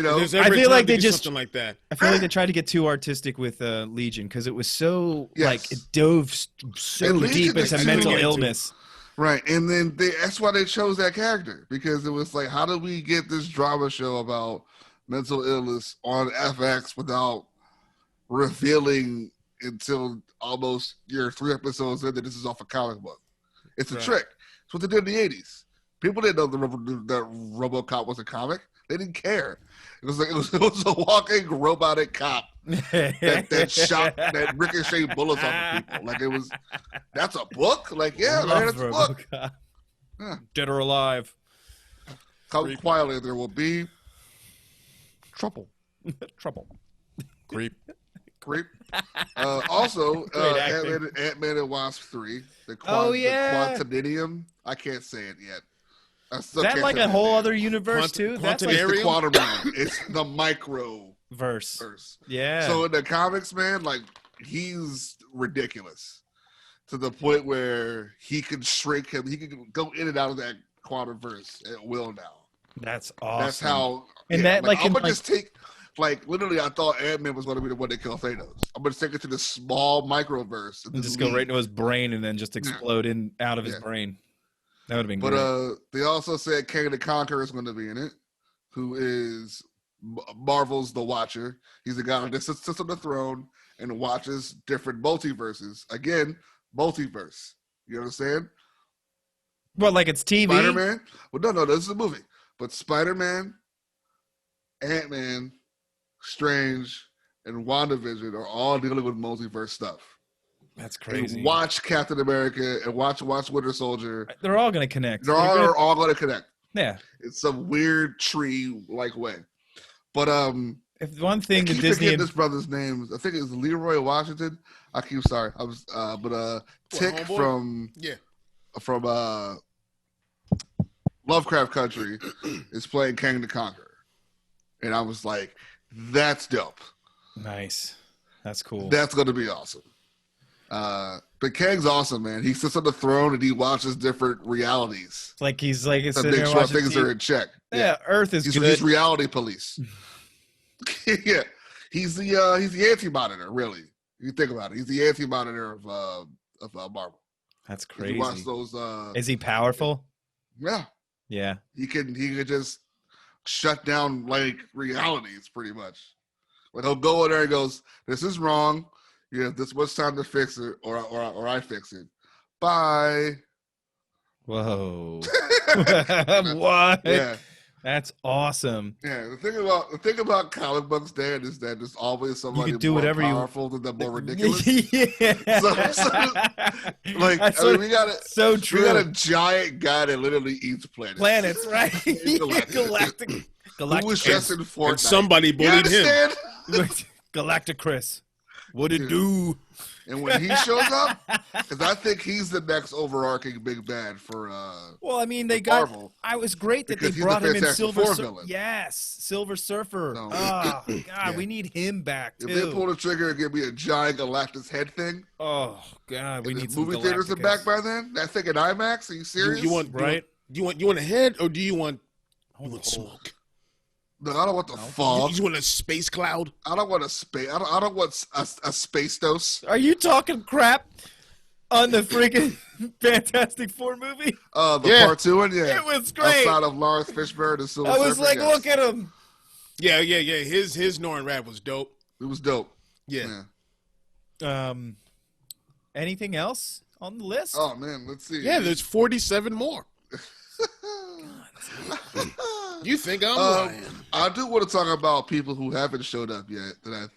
know. I feel like they just something like that. I feel like they tried to get too artistic with Legion because it was so like it dove so deep into mental illness. Right, and then that's why they chose that character, because it was like, how do we get this drama show about mental illness on FX without revealing until almost 3 episodes in that this is off a comic book? It's a trick. It's what they did in the 80s. People didn't know that RoboCop was a comic. They didn't care. It was a walking robotic cop that ricocheted bullets off of people. Like, that's a book? Like, yeah, man, it's a book. Yeah. Dead or alive. Come quietly, there will be trouble. Trouble. Creep. Also, Ant-Man and Wasp 3. The Quantidium. I can't say it yet. Is that like a whole other universe too? That's like the quantum realm. It's the micro verse. Yeah. So in the comics, man, like, he's ridiculous to the point where he can shrink him. He can go in and out of that quantum verse at will now. That's awesome. That's how. And that I'm gonna just take. Like, literally, I thought Ant-Man was going to be the one that killed Thanos. I'm going to take it to the small microverse. And just go right into his brain and then just explode out of his brain. That would have been great. But they also said Kang the Conqueror is going to be in it, who is Marvel's The Watcher. He's the guy that sits on the throne and watches different multiverses. Again, multiverse. You understand? Well, like it's TV? Spider-Man? Well, no, this is a movie. But Spider-Man, Ant-Man, Strange, and WandaVision are all dealing with multiverse stuff. That's crazy. And watch Captain America and watch Winter Soldier. They're all going to connect. They're all going to connect. Yeah. It's some weird tree-like way. But if one thing I the Disney this brother's name, I think it's Leroy Washington. Tick from Lovecraft Country is playing Kang the Conqueror. And I was like, that's dope. Nice. That's cool. That's going to be awesome. But Kang's awesome, man. He sits on the throne and he watches different realities. He's like to make sure things are in check. Yeah, Earth is good. He's reality police. Yeah, he's the anti-monitor, really. You think about it. He's the anti-monitor of Marvel. That's crazy. You watch those. Is he powerful? Yeah. Yeah. He could just shut down like realities, pretty much. But he'll go in there and goes, "This is wrong. You have this much time to fix it, or I fix it. Bye." Whoa. What? Yeah. That's awesome. Yeah, the thing about comic books, Dan, is that there's always somebody more powerful than the more ridiculous. Yeah. We got a giant guy that literally eats planets. Planets, right? Galactic. Who was just in Fortnite. And somebody bullied him. Galactic Chris. What it do? And when he shows up, because I think he's the next overarching big bad for Well, I mean, they for Marvel. I was great that Because they he's brought the him in Fantastic Silver Four Surfer. villain. Yes, Silver Surfer. So- Oh, God, Yeah. we need him back, If they too. pull the trigger and give me a giant Galactus head thing, Oh, God, we and need the some movie theaters are Galacticus. back by then. That thing in IMAX? Are you serious? You want Right? You want a head, or do you want I want the whole- smoke? No, I don't want the No. fog. You want a space cloud? I don't want a space. I don't want a space dose. Are you talking crap on the freaking Fantastic Four movie? The Yeah. part 2 one, yeah. It was great. Outside of Lawrence Fishburne and Silver I was Surfer, like, yes. look at him. Yeah. His Norrin Rad was dope. It was dope. Yeah. Anything else on the list? Oh man, let's see. Yeah, there's 47 more. You think I'm lying? I do want to talk about people who haven't showed up yet. That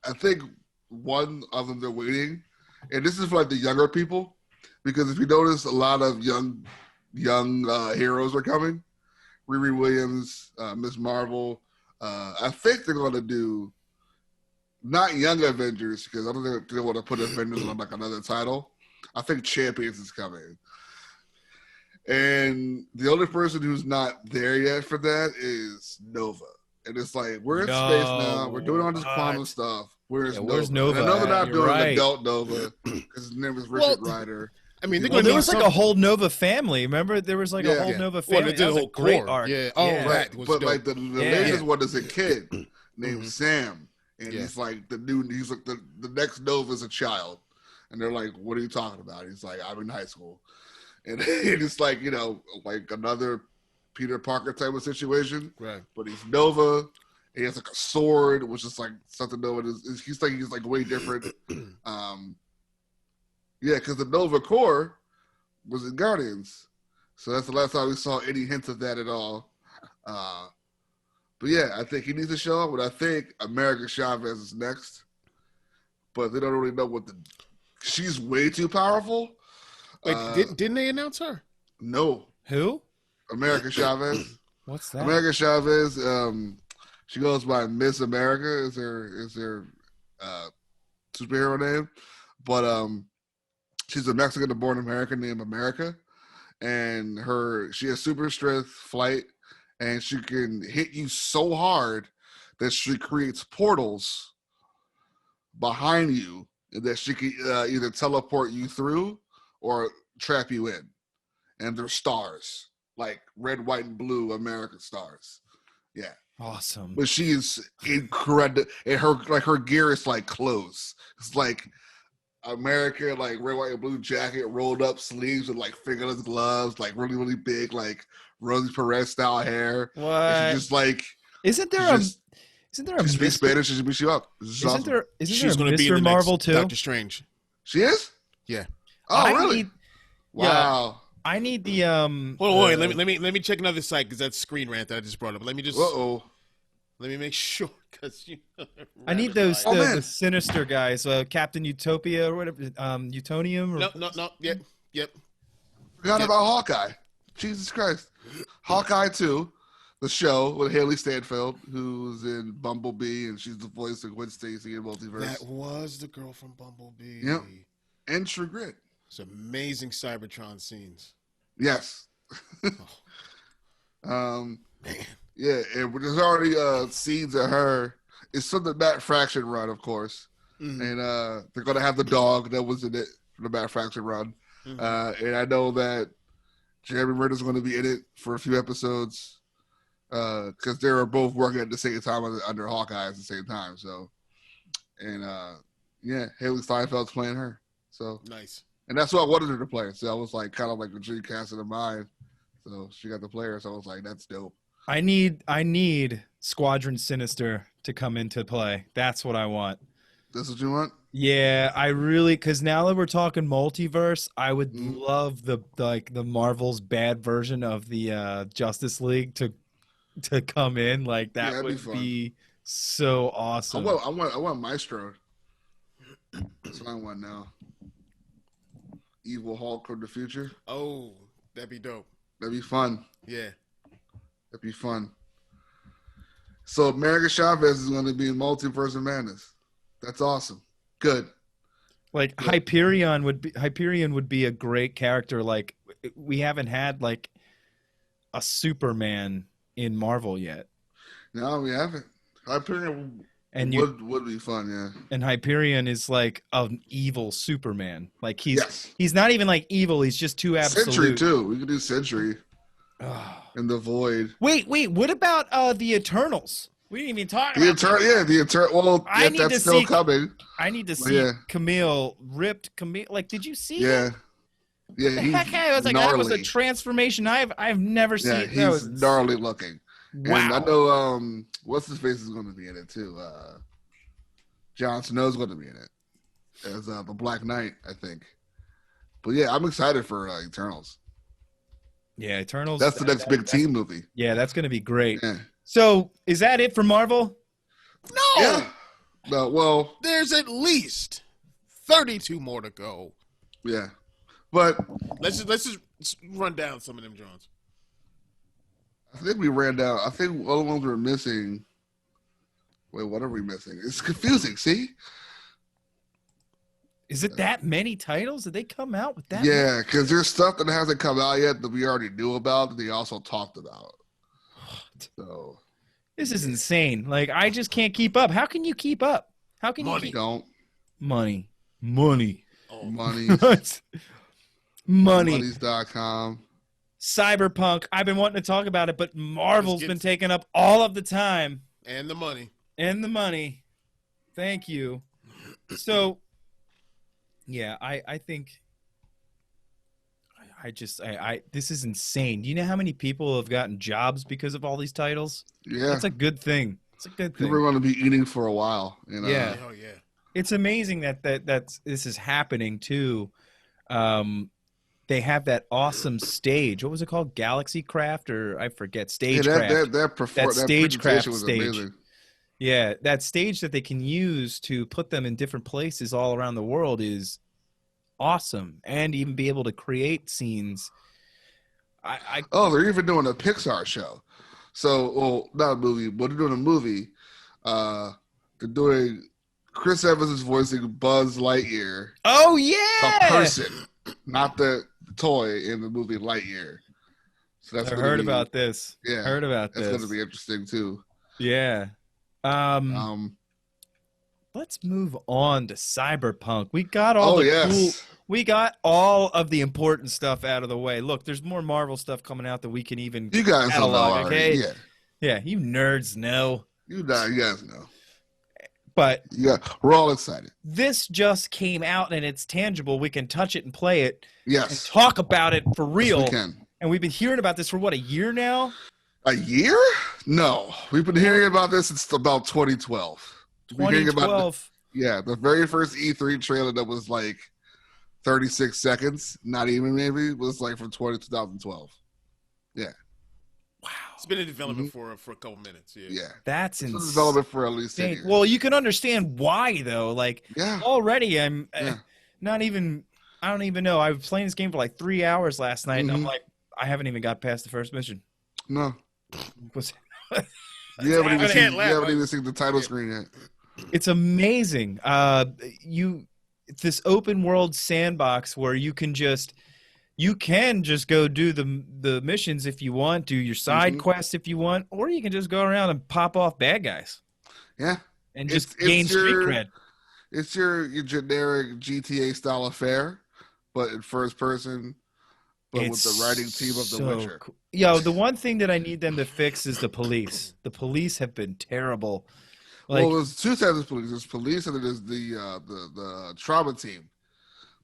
I think one of them they're waiting, and this is for like the younger people, because if you notice, a lot of young heroes are coming. Riri Williams, Miss Marvel. I think they're going to do not Young Avengers, because I don't think they want to put Avengers on like another title. I think Champions is coming. And the only person who's not there yet for that is Nova. And it's like, we're in space now. We're doing all this quantum stuff. Where's Nova? where's Nova? And I know they're not You're doing right. adult Nova because his name is Richard Rider. I mean, they're Well, gonna there need was like some- a whole Nova family. Remember, there was like a Yeah. whole Yeah. Nova Well, family. they did That a was whole a great core. arc. Yeah. Oh, Yeah. that was But dope. like the Yeah. latest one is a kid named Sam. And Yeah. he's like he's like the next Nova's a child. And they're like, what are you talking about? He's like, I'm in high school. And it's like, like another Peter Parker type of situation. Right. But he's Nova. He has like a sword, which is like something Nova is. He's like way different. Because the Nova core was in Guardians, so that's the last time we saw any hints of that at all. But yeah, I think he needs to show up. But I think America Chavez is next. But they don't really know what she's way too powerful. Wait, didn't they announce her? No, Who? America Chavez. What's that? America Chavez. She goes by Miss America. Is her superhero name? But she's a Mexican-born American named America, and she has super strength, flight, and she can hit you so hard that she creates portals behind you that she can either teleport you through or trap you in. And they're stars, like red, white, and blue American stars. Yeah. Awesome. But she is incredible. And her gear is like clothes. It's like America, like red, white, and blue jacket, rolled up sleeves with like fingerless gloves, like really, really big, like Rosie Perez style hair. What? And she's just like, Isn't there a she speaks Mr. Spanish and she beats you up. This is Isn't awesome. there She's a going to be in Mr. the Marvel next too? Doctor Strange. She is? Yeah. Oh, I really? need- Wow. I need the Hold on, wait. Let me check another site because that's Screen Rant that I just brought up. Let me just Uh-oh. let me make sure because I need those Oh, man. the sinister guys, Captain Utopia or whatever, Utonium. Or, No. Yep. Forgot Yeah. about Hawkeye. Jesus Christ. Hawkeye 2, the show with Haley Stanfield, who's in Bumblebee, and she's the voice of Gwen Stacy in Multiverse. That was the girl from Bumblebee. Yep. And True Grit. It's amazing Cybertron scenes. Yes. Man. Yeah, and there's already scenes of her. It's from the Matt Fraction run, of course. Mhm. And they're going to have the dog that was in it from the Matt Fraction run. Mhm. And I know that Jeremy Renner's going to be in it for a few episodes because they were both working at the same time under Hawkeye at the same time. So, and yeah, Haley Steinfeld's playing her. So, Nice. and that's what I wanted her to play. So I was like, kind of like a dream casting of mine. So she got to play her. So I was like, that's dope. I need Squadron Sinister to come into play. That's what I want. That's what you want? Yeah, I really, because now that we're talking multiverse, I would love the Marvel's bad version of the Justice League to come in. Like that that'd be would fun. be so I awesome. want Maestro. That's what I want now. Evil Hulk from the future. Oh, that'd be dope. That'd be fun. Yeah. That'd be fun. So America Chavez is going to be in Multiverse of Madness. That's awesome. Good. Like Hyperion would be a great character. Like we haven't had like a Superman in Marvel yet. No, we haven't. Hyperion would be fun, yeah. And Hyperion is like an evil Superman. Like Yes. he's not even like evil. He's just too absolute. Sentry too. We could do Sentry. In the Void. Wait. What about the Eternals? We didn't even talk about the Eternal. Well, that's still coming. I need to see Camille, ripped Camille. Like, did you see? Yeah. Yeah. The heck, I was like, that was a transformation I've never seen. Yeah, he's gnarly looking. Wow. And I know what's his face is going to be in it too. Jon Snow's going to be in it as the Black Knight, I think. But yeah, I'm excited for Eternals. Yeah, Eternals. That's the next big team movie. Yeah, that's going to be great. Yeah. So, is that it for Marvel? No. Yeah. No. Well, there's at least 32 more to go. Yeah, but let's just run down some of them, Johns. I think we ran down. I think all the ones we're missing. Wait, what are we missing? It's confusing. See. Is it that many titles? Did they come out with that? Yeah, because there's stuff that hasn't come out yet that we already knew about that they also talked about. So this is insane. Like, I just can't keep up. How can you keep up? How can you keep money? Oh. Money. Monies.com. Cyberpunk. I've been wanting to talk about it, but Marvel's been taking up all of the time. And the money. Thank you. So yeah, I think this is insane. Do you know how many people have gotten jobs because of all these titles? Yeah. That's a good thing. It's a good thing. People are going to be eating for a while. You know? Yeah. Oh, yeah. It's amazing that this is happening too. They have that awesome stage. What was it called? Galaxy Craft, or I forget. Stagecraft. That Stagecraft stage. Amazing. Yeah, that stage that they can use to put them in different places all around the world is awesome, and even be able to create scenes. They're even doing a Pixar show. So, well, not a movie, but they're doing a movie. They're doing Chris Evans is voicing Buzz Lightyear. Oh yeah, a person, not the toy in the movie Lightyear. So that's heard about this. Yeah, heard about this. That's going to be interesting too. Yeah. Let's move on to Cyberpunk. We got all we got all of the important stuff out of the way. Look, there's more Marvel stuff coming out that we can even you guys catalog, know okay? Yeah, you nerds know. You guys know. But yeah, we're all excited. This just came out and it's tangible. We can touch it and play it. Yes. And talk about it for real. Yes, we can. And we've been hearing about this for what, a year now? A year? No. We've been hearing about this since about 2012. 2012. The very first E3 trailer that was like 36 seconds, not even maybe, was like from 2012. Yeah. Wow. It's been in development for a couple minutes. Yeah. That's insane. It's been in development for at least 10 years. Well, you can understand why, though. Like, already I'm not even, I don't even know. I was playing this game for like 3 hours last night, and I'm like, I haven't even got past the first mission. No. You haven't even seen the title screen yet. It's amazing. This open world sandbox where you can just go do the missions if you want, do your side quests if you want, or you can just go around and pop off bad guys. Yeah. And just gain street cred. It's your generic GTA style affair, but in first person, but with the writing team of The Witcher. Cool. Yo, the one thing that I need them to fix is the police. The police have been terrible. Well, there's two types of police. There's police, and then there's the trauma team,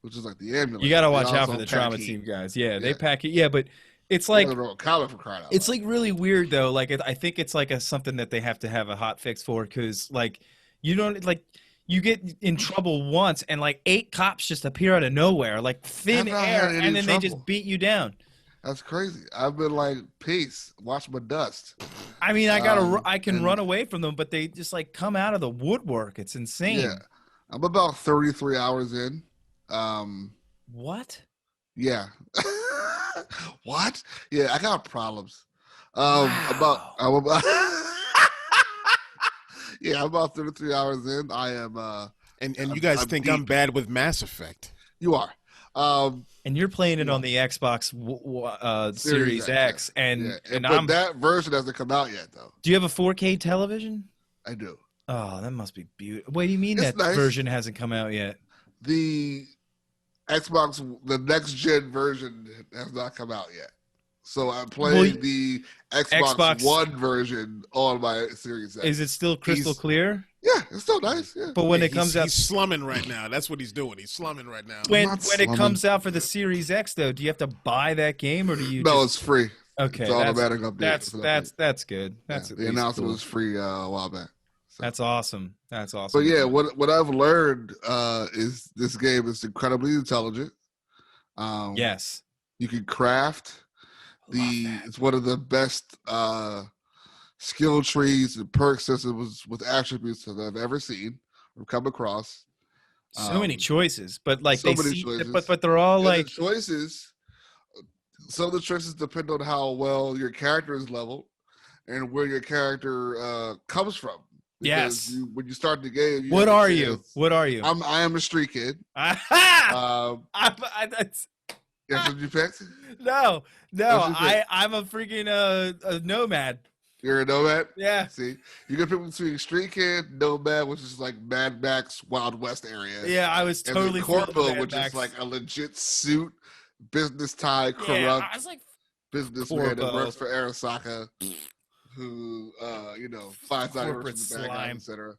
which is like the ambulance. You got to watch out for the trauma team guys. Yeah, they pack it. Yeah, but it's like it's like really weird though. Like I think it's like something that they have to have a hot fix for, because like you don't like. You get in trouble once, and like 8 cops just appear out of nowhere, like thin air, and then they just beat you down. That's crazy. I've been like, peace, watch my dust. I mean, I can run away from them, but they just like come out of the woodwork. It's insane. Yeah, I'm about 33 hours in. What? Yeah. What? Yeah, I got problems. Wow. I'm about Yeah, I'm about 33 hours in. I am. And you guys I'm think deep. I'm bad with Mass Effect? You are. And you're playing it on the Xbox Series X, and but I'm. that version hasn't come out yet, though. Do you have a 4K television? I do. Oh, that must be beautiful. What do you mean It's that nice. version hasn't come out yet? The Xbox, the next gen version has not come out yet. So I'm playing the Xbox One version on my Series X. Is it still crystal clear? Yeah, it's still nice. Yeah. But when it comes out, he's slumming right now. That's what he's doing. He's slumming right now. When it comes out for the Series X, though, do you have to buy that game, or do you? No, it's free. Okay, it's automatic update. That's good. That's the announcement was free a while back. So. That's awesome. That's awesome. But yeah, what I've learned is this game is incredibly intelligent. Yes, you can craft. It's one of the best skill trees and perk systems with attributes that I've ever seen or come across. So many choices, but like choices. but they're all like the choices. Some of the choices depend on how well your character is leveled and where your character comes from. Yes. When you start the game, What are you? I am a street kid. That's what you picked? No. I'm a freaking a nomad. You're a nomad? Yeah. See, you can pick between street kid, nomad, which is like Mad Max, Wild West area. Yeah, I was totally and corporal, which is like a legit suit, business tie, corrupt. Yeah, I was like businessman that works for Arasaka, who finds out he works in the bad guys, etc.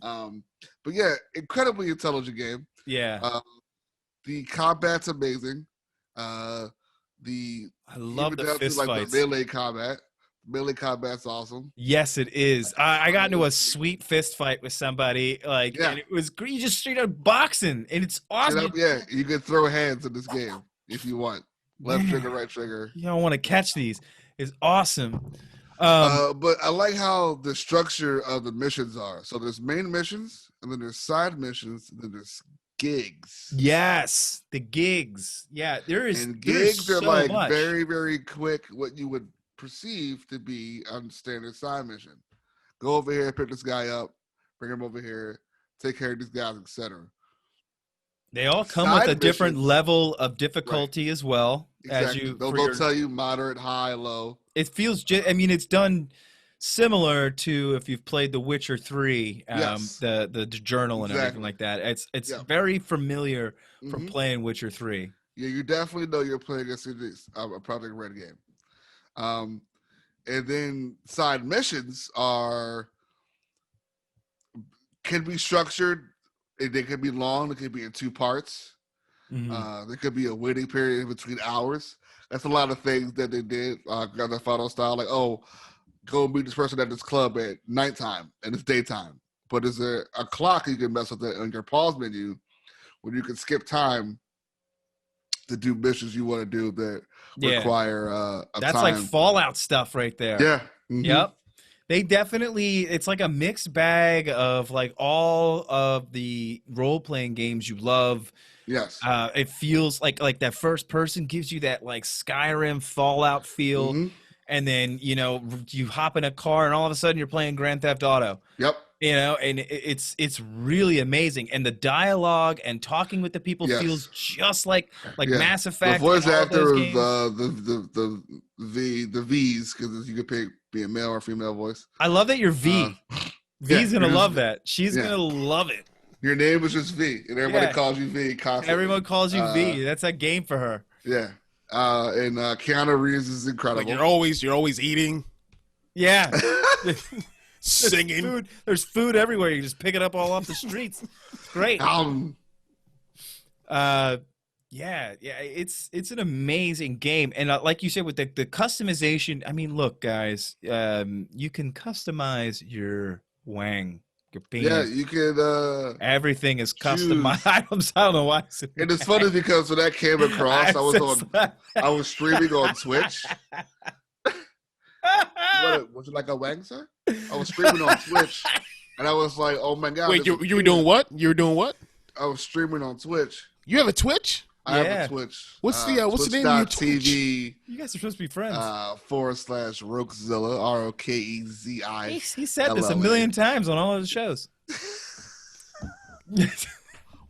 But yeah, incredibly intelligent game. Yeah. The combat's amazing. I love the fist fights. The melee combat. Melee combat's awesome. Yes, it is. I got into a sweet fist fight with somebody, and it was you just straight up boxing, and it's awesome. You can throw hands in this game if you want. Left trigger, right trigger. You don't want to catch these. It's awesome. But I like how the structure of the missions are. So there's main missions, and then there's side missions, and then there's gigs. Yes, the gigs. Yeah, there is. And gigs are so much. very, very quick. What you would perceive to be a standard side mission. Go over here, pick this guy up, bring him over here, take care of these guys, etc. They all come with a different level of difficulty as well. Exactly. As they'll tell you moderate, high, low. It feels. It's done similar to if you've played The Witcher 3, the journal and everything like that. It's very familiar from playing Witcher 3. Yeah, you definitely know you're playing against a Project Red game. And then side missions can be structured. They can be long. They can be in 2 parts. There could be a waiting period in between hours. That's a lot of things that they did. Grand Theft Auto style, like, go meet this person at this club at nighttime and it's daytime. But is there a clock you can mess with it on your pause menu where you can skip time to do missions you want to do that require that's time. Like Fallout stuff right there. Yeah. Yep. They definitely, it's like a mixed bag of like all of the role-playing games you love. Yes. It feels like that first person gives you that like Skyrim Fallout feel. And then, you hop in a car and all of a sudden you're playing Grand Theft Auto. Yep. And it's really amazing. And the dialogue and talking with the people feels just like Mass Effect. The voice actor is the V's, because you could be a male or female voice. I love that you're V. V's going to love that. She's going to love it. Your name is just V, and everybody calls you V constantly. Everyone calls you V. That's a game for her. Yeah. And Keanu Reeves is incredible. Like you're always eating. Yeah. Singing. There's food everywhere. You just pick it up all off the streets. It's great. It's an amazing game. And like you said, with the customization, look, guys, you can customize your wang. Your penis. Yeah, you can. Everything is customized. I don't know why. And it's funny because when that came across, I was streaming on Twitch. Was it like a wang, sir? I was streaming on Twitch, and I was like, "Oh my god!" Wait, you were doing what? You were doing what? I was streaming on Twitch. You have a Twitch? I have Yeah. a Twitch. What's the name of your Twitch.tv You guys are supposed to be friends. / Rokezilla, ROKEZI. He said this a million times on all of his shows.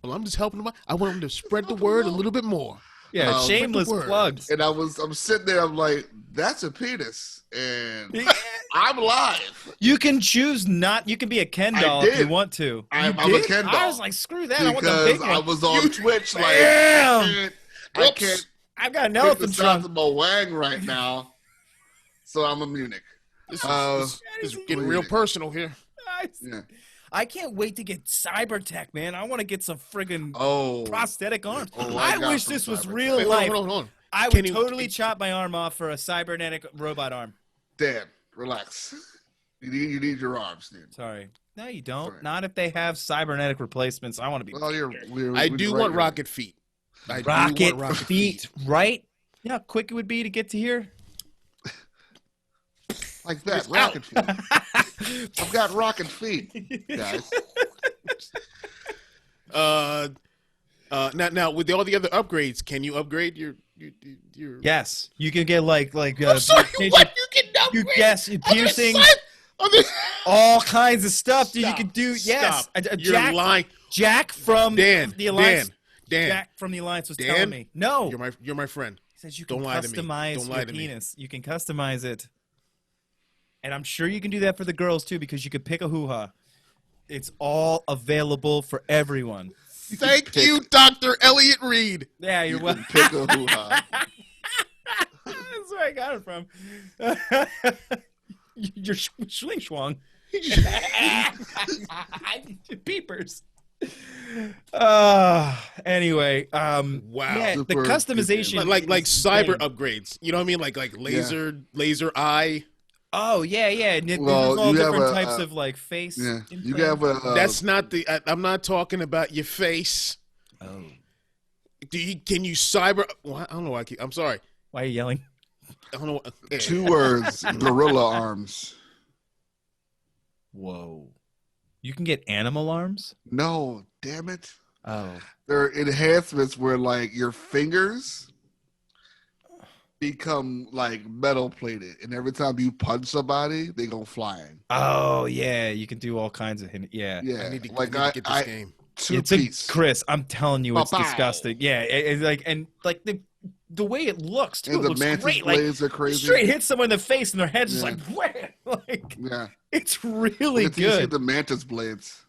Well, I'm just helping him out. I want him to spread the word a little bit more. Yeah, shameless plugs. And I'm sitting there, I'm like, that's a penis. And I'm live. You can choose not. You can be a Ken doll if you want to. I'm a Ken doll. I was like, screw that. I want the big one. I was on Twitch like, Damn. I can't. I've got an elephant trunk. I'm a wang right now, so I'm a Munich. This is getting real personal here. Yeah. I can't wait to get Cybertech, man. I want to get some friggin' prosthetic arms. I wish this was real life. Hold on. I would totally chop my arm off for a cybernetic robot arm. Dan, relax. You need your arms, dude. Sorry. No, you don't. Sorry. Not if they have cybernetic replacements. I want to be. Well, I do want rocket feet. Rocket feet, right? You know how quick it would be to get to here? Like that, rocket feet. I've got rocket feet, guys. Now with all the other upgrades, can you upgrade your? Yes, you can get like. I'm sorry, what you can upgrade? Yes, piercing. All kinds of stuff that you can do. Yes, You're lying. Jack from Dan, the Alliance. Dan. Jack from the Alliance was telling me. No, you're my friend. He says you can Don't lie to me. customize Don't lie your to me. penis. You can customize it, and I'm sure you can do that for the girls too because you could pick a hoo-ha. It's all available for everyone. Thank you, Dr. Elliot Reed. Yeah, you're welcome. Pick a hoo-ha. That's where I got it from. Your swing schwang. Peepers. Anyway, Wow. yeah, the Super customization, Like is cyber insane. upgrades. You know what I mean? Like laser eye. Oh yeah. And there's Well, all you have different a, types of like face. Yeah, you implants. have a. That's not the. I'm not talking about your face. Oh, Can you cyber? Well, I don't know. I'm sorry. why are you yelling? I don't know. 2 words: gorilla arms. Whoa, you can get animal arms. No, damn it. Oh, There are enhancements where like your fingers become like metal plated, and every time you punch somebody, they go flying. oh yeah, you can do all kinds of yeah. Yeah, I need to, like I need to get this game. 2-piece. Chris, I'm telling you, it's Pow-pow. disgusting. Yeah, it's like the way it looks too, And it the looks mantis great. Like blades are crazy. straight hit someone in the face and their head's just Yeah. like wham! Like Yeah, it's really Wait till you see good. the mantis blades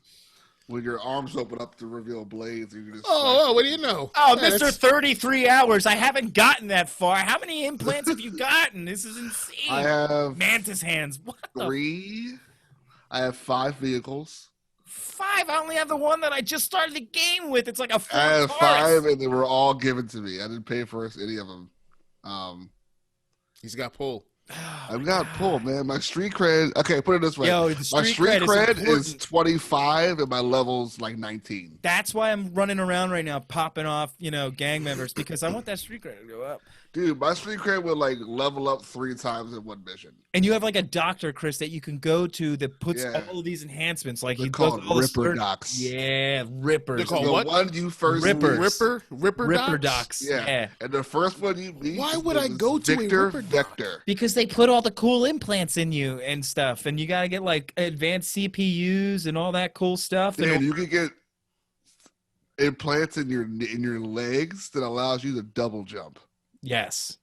when your arms open up to reveal blades. And you just Oh, what do you know? Oh, Yeah, Mr. that's- 33 hours. I haven't gotten that far. How many implants have you gotten? This is insane. I have Mantis hands. What the 3. I have 5 vehicles. 5? I only have the one that I just started the game with. It's like a 4 I have cars. 5, and they were all given to me. I didn't pay for any of them. He's got pull. Oh, I've got pull, man. My street cred. Okay, put it this way. Yo, the My street cred is important. 25, and my level's like 19. That's why I'm running around right now, popping off, gang members, because I want that street credit to go up. Dude, my street cred will like level up 3 times in one mission. And you have like a doctor, Chris, that you can go to that puts Yeah. all of these enhancements. Like They're he does called all the Ripper docs. Yeah, rippers. They're called The what? one you first Rippers. Ripper docs? docs. Yeah. And the first one you meet. Why would I is go to a Victor Ripper doc? Vector. Because they put all the cool implants in you and stuff, and you gotta get like advanced CPUs and all that cool stuff. Yeah, And you can get implants in your legs that allows you to double jump. yes.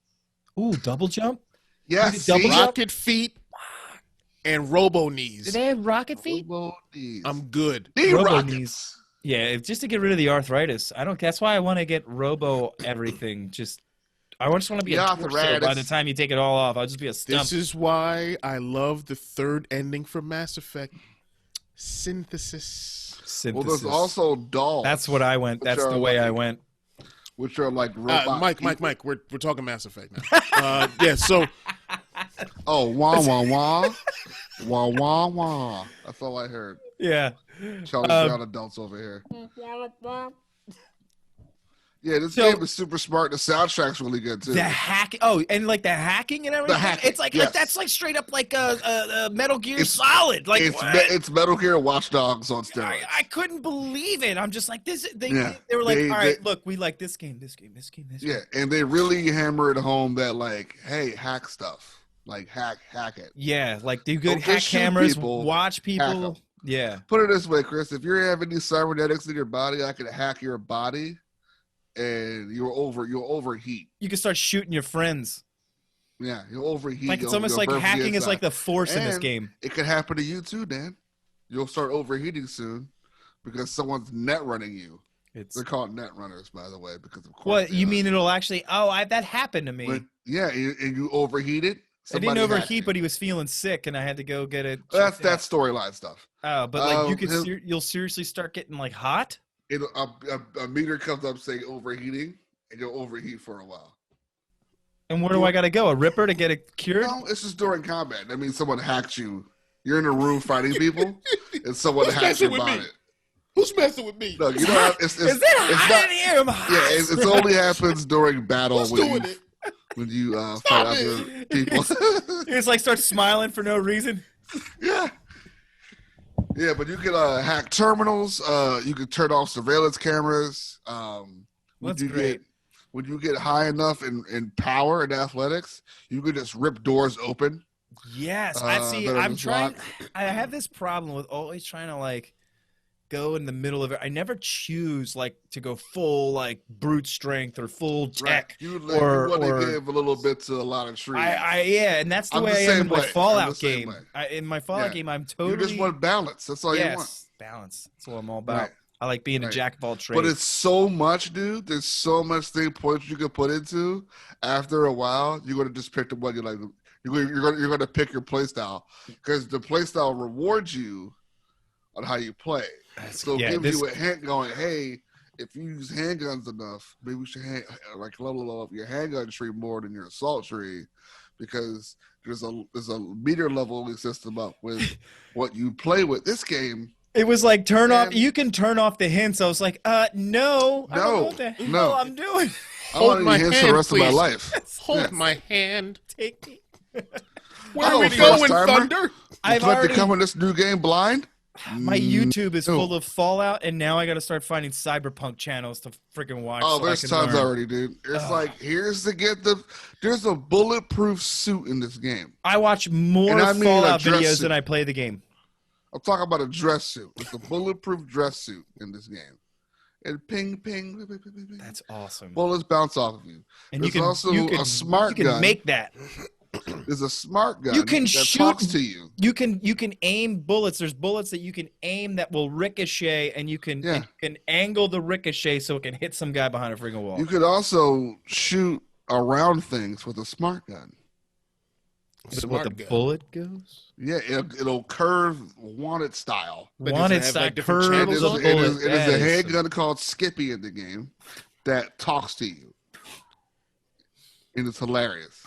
Ooh, double jump? Yes, Double see? jump? Rocket feet and robo Do knees. they have rocket feet? Robo knees. I'm good. Knee Robo rockets. knees. Yeah, just to get rid of the arthritis. I don't. That's why I want to get robo everything. I just want to be a torso arthritis. by the time you take it all off. I'll just be a stump. This is why I love the third ending from Mass Effect. Synthesis. Well, there's also dolls. That's what I went. Which That's are the way I like- went. which are like robot. Mike, we're talking Mass Effect now. Yeah, so Oh, wah wah wah, wah wah wah. That's all I heard. Yeah. Charlie Brown adults over here. Yeah, this game is super smart. The soundtrack's really good too. The hack. Oh, and like the hacking and everything. It's like that's like straight up like a Metal Gear Solid. Like it's Metal Gear Watch Dogs on steroids. I couldn't believe it. I'm just like this. They were like, all right, look, we like this game. Yeah, and they really hammered home that like, hey, hack stuff. Like hack it. Yeah, like do good hack cameras, watch people. Yeah. Put it this way, Chris. If you're having these cybernetics in your body, I can hack your body. And you'll overheat. You can start shooting your friends. Yeah, you'll overheat. Like it's almost like hacking is like the Force in this game. It could happen to you too, Dan. You'll start overheating soon because someone's net running you. They're called net runners, by the way, because of course. What you mean? It'll actually? That happened to me. But, yeah, and you overheated. I didn't overheat, but he was feeling sick, and I had to go get it. That's storyline stuff. Oh, but like you'll seriously start getting like hot. A meter comes up saying overheating, and you'll overheat for a while. And where do I got to go? A ripper to get it cured? No, it's just during combat. That means someone hacked you. You're in a room fighting people, and someone hacked your body. Who's messing with me? No, you know, is it hot in here? I'm hot. Yeah, it only happens during battle when you fight other people. You just like start smiling for no reason. Yeah. Yeah, but you can hack terminals. You can turn off surveillance cameras. That's great. When you get high enough in power and athletics, you can just rip doors open. Yes, I see. I'm trying. I have this problem with always trying to like go in the middle of it. I never choose like to go full like brute strength or full tech. Right. You want to give a little bit to a lot of trees. And that's the way I am in my Fallout game. In my Fallout game, I'm totally. You just want balance. That's all you want. Balance. That's what I'm all about. Right. I like being a jack of all trades. But it's so much, dude. There's so much thing points you can put into. After a while, you're gonna just pick the one you like. You're gonna pick your playstyle because the playstyle rewards you on how you play. So it gives you a hint going, hey, if you use handguns enough, maybe we should level up your handgun tree more than your assault tree, because there's a meter leveling system up with what you play with. This game, it was like off. You can turn off the hints. I was like, no, I don't know what the hell I'm doing. I want my hints for the rest of my life. Hold my hand. Take me. Where are we going, Thunder? I'd like to come in this new game blind. My YouTube is full of Fallout, and now I got to start finding Cyberpunk channels to freaking watch. Oh, there's tons already, dude. It's like there's a bulletproof suit in this game. I watch more Fallout videos than I play the game. I'm talking about a dress suit. It's a bulletproof dress suit in this game. And ping, ping. That's awesome. Bullets bounce off of you. And there's also a smart gun. You can make that. There's a smart gun that talks to you. You can aim bullets. There's bullets that you can aim that will ricochet, and you can angle the ricochet so it can hit some guy behind a freaking wall. You could also shoot around things with a smart gun. Is what the bullet goes? Yeah, it'll curve wanted style. Wanted style curves a bullet. It is a handgun called Skippy in the game that talks to you, and it's hilarious.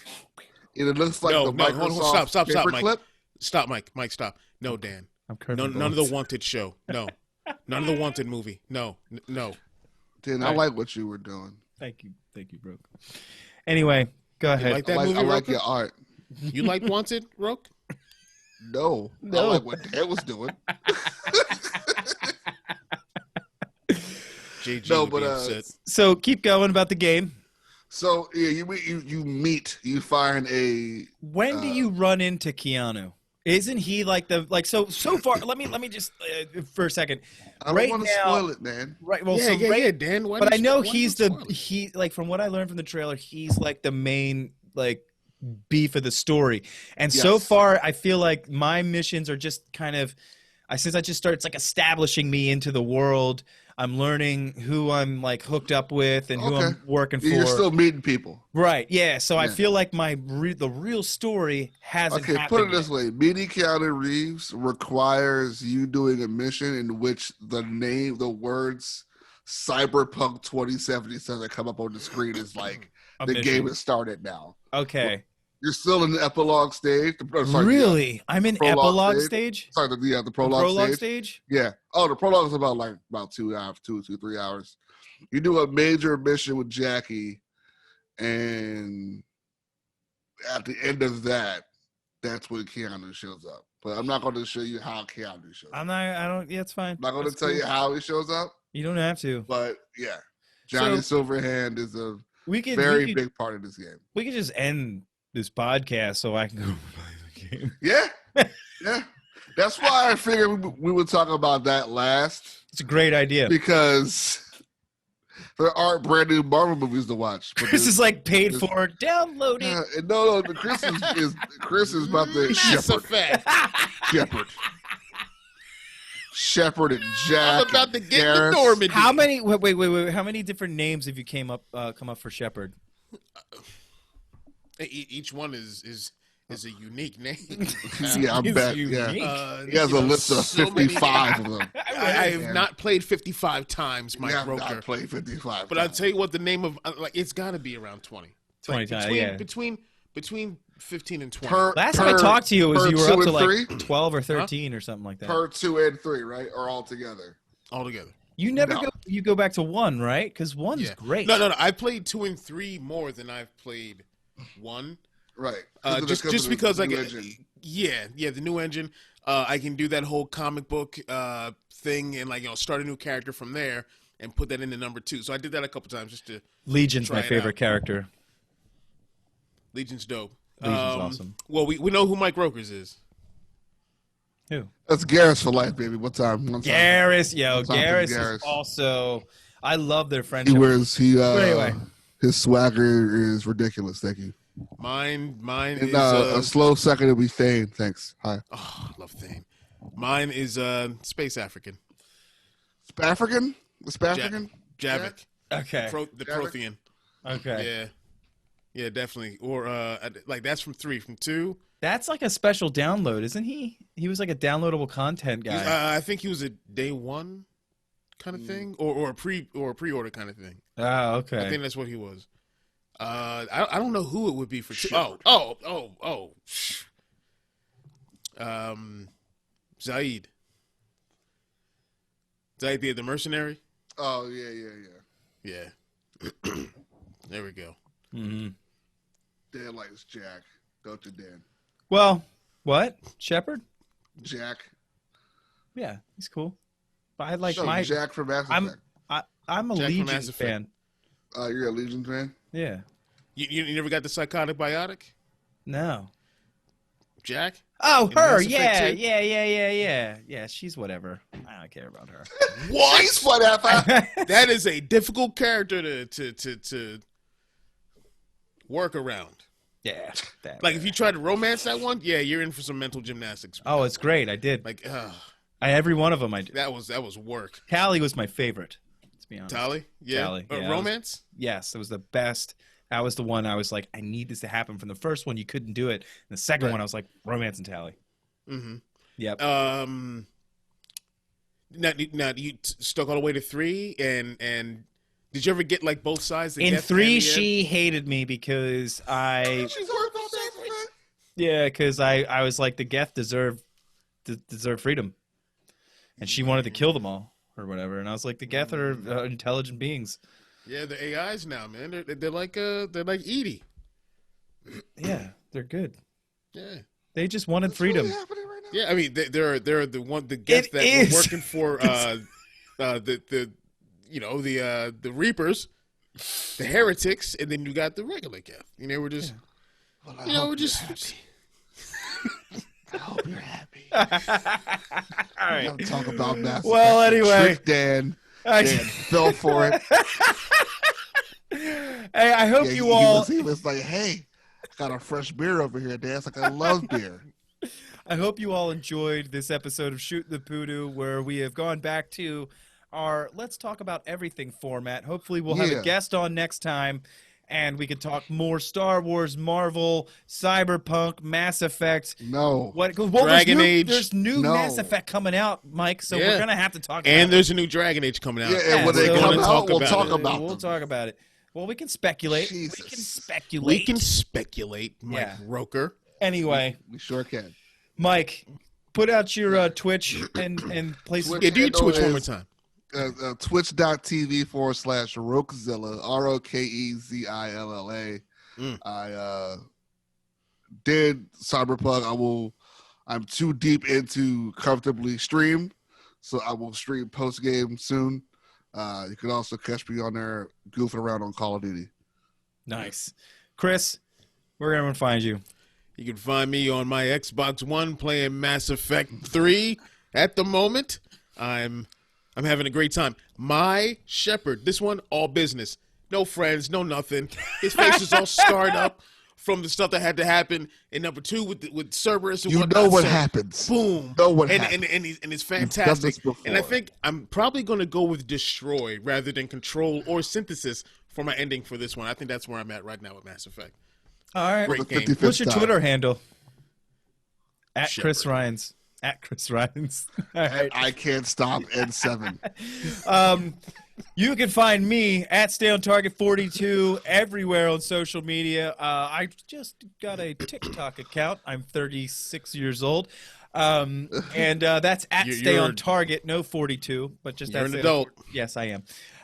And it looks like Microsoft stop, paperclip. Stop, Mike, stop. No, Dan. None of the Wanted show. No. None of the Wanted movie. No. Dan, I like what you were doing. Thank you, Roker. Anyway, go ahead. You like that movie, I like your art. You like Wanted, Roke? No. I like what Dan was doing. JG no, would be upset. So keep going about the game. So yeah, you find a. When do you run into Keanu? Isn't he like so far? Let me just for a second. I don't want to spoil it, man. Right. Well, Dan. But I know he like from what I learned from the trailer, he's like the main like beef of the story. And so far, I feel like my missions are just kind of. Since I just started, it's like establishing me into the world. I'm learning who I'm like hooked up with and who I'm working for. You're still meeting people. Right, yeah. So I feel like the real story hasn't happened put it this way. Meeting Keanu Reeves requires you doing a mission in which the words Cyberpunk 2077 that come up on the screen is like, the game has started now. Okay. You're still in the epilogue stage. Really? I'm in epilogue stage? Sorry, the prologue stage? Yeah. Oh, the prologue is about 2 hours, 3 hours. You do a major mission with Jackie, and at the end of that, that's when Keanu shows up. But I'm not going to show you how Keanu shows up. Yeah, it's fine. I'm not going to tell you how he shows up. You don't have to. But yeah, Johnny Silverhand is a very big part of this game. We could just end this podcast so I can go play the game. Yeah. Yeah. That's why I figured we would talk about that last. It's a great idea. Because there aren't brand new Marvel movies to watch. Chris is like paid for. Download it. No, but Chris is about to Shepard and Jack. I'm about to get the Normandy. How many? Wait. How many different names have you come up for Shepard? Each one is a unique name. Yeah, I bet. Yeah. He has a list of 55 of them. I have not played 55 times, Mike Roker. I have not played 55 But I'll tell you what, the name of it's got to be around 20. 20 times, yeah. Between 15 and 20. Last time I talked to you was you were up to like 3? 12 or 13 or something like that. Per 2 and 3, right? Or all together? All together. You never go back to 1, right? Because 1's great. No. I played 2 and 3 more than I've played 1. Right. Just because I get the new engine. I can do that whole comic book thing and start a new character from there and put that into number 2. So I did that a couple times just to. Legion's my favorite character. Legion's dope. Legion's awesome. Well, we know who Mike Rokers is. Who? That's Garrus for life, baby. One time. Garrus, Garrus is also. I love their friendship. Anyway, his swagger is ridiculous. Thank you. Mine and, is a slow second to be Thane. Thanks. Hi. Oh, I love Thane. Mine is Space African. Spafrican? The Spafrican? Javik. Okay. The Prothean. Okay. Yeah, definitely. Or that's from 3. From 2. That's like a special download, isn't he? He was like a downloadable content guy. I think he was a day 1 kind of thing, or a pre-order kind of thing. Oh, okay. I think that's what he was. I don't know who it would be for. Zaid the mercenary. Oh yeah. There we go. Mm-hmm. Dan likes Jack, don't you, Dan? Well, what? Shepard? Jack. Yeah, he's cool. But I like Jack from Mass Effect. I'm a Legion fan. You're a Legion fan? Yeah. You never got the psychotic biotic? No. Jack? Oh, her. Yeah, she's whatever. I don't care about her. What? She's whatever. That is a difficult character to work around. Yeah. If you try to romance that one, you're in for some mental gymnastics. Oh, it's great. I did. Every one of them I did. That was work. Tally was my favorite. Let's be honest. Tally? Yeah. Tally. Yeah, romance? Yes, it was the best. That was the one I was like, I need this to happen. From the first one, you couldn't do it. And the second one, I was like, romance and Tally. Mm-hmm. Yep. Now you stuck all the way to 3, and did you ever get both sides? In 3, she hated me because She's worried about that. Yeah, because I was like, the Geth deserve freedom, and she wanted to kill them all or whatever. And I was like, the Geth are intelligent beings. Yeah, they're AIs now, man. They're like Edie. Yeah, they're good. Yeah, they just wanted freedom. Really happening right now? Yeah, I mean they're the Geth that were working for the Reapers, the heretics, and then you got the regular Geth. We're just we're just. I hope you're happy. All right. Don't talk about Mass Well, Effect. anyway. Trick Dan fell for it. Hey, I hope you all. He was like, hey, I got a fresh beer over here, Dan. It's like, I love beer. I hope you all enjoyed this episode of Shootin' the PooDoo, where we have gone back to our Let's Talk About Everything format. Hopefully we'll have a guest on next time, and we can talk more Star Wars, Marvel, Cyberpunk, Mass Effect. No. Dragon Age. There's new Mass Effect coming out, Mike, so we're going to have to talk about it. And there's a new Dragon Age coming out. Yeah, and when they come out, we'll talk about it. We'll talk about it. Well, we can speculate. Jesus. We can speculate. We can speculate, Mike Roker. Anyway, We sure can. Mike, put out your Twitch and places. Twitch Yeah, do your handle Twitch one more is, time. Twitch.tv/Rokezilla, ROKEZILLA. I did Cyberpunk. I'm too deep into comfortably stream, so I will stream post game soon. You can also catch me on there goofing around on Call of Duty. Nice. Chris, where can everyone find you? You can find me on my Xbox One playing Mass Effect 3 at the moment. I'm having a great time. My Shepherd, this one, all business. No friends, no nothing. His face is all scarred up from the stuff that had to happen in number 2 with Cerberus and You whatnot. know what So, happens. Boom. Know what and, happens. and it's done fantastic. this before. And I think I'm probably going to go with Destroy rather than Control or Synthesis for my ending for this one. I think that's where I'm at right now with Mass Effect. All right. Great game. 55th What's your time. Twitter handle? At Shepherd. Chris Rhines. At Chris Rhines. All right. I can't stop N7. You can find me at Stay on Target 42 everywhere on social media. I just got a TikTok account. I'm 36 years old. And that's at Stay on Target, no 42, but just You're at an Stay on adult. Target. Yes, I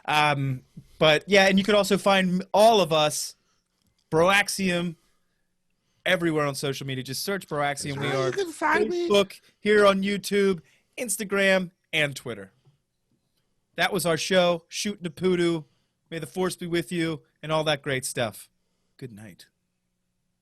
am. But yeah, and you can also find all of us, BROAXIUM, everywhere on social media. Just search BROAXIUM. We are You can find me. Facebook, here on YouTube, Instagram, and Twitter. That was our show, Shootin' the PooDoo. May the force be with you, and all that great stuff. Good night.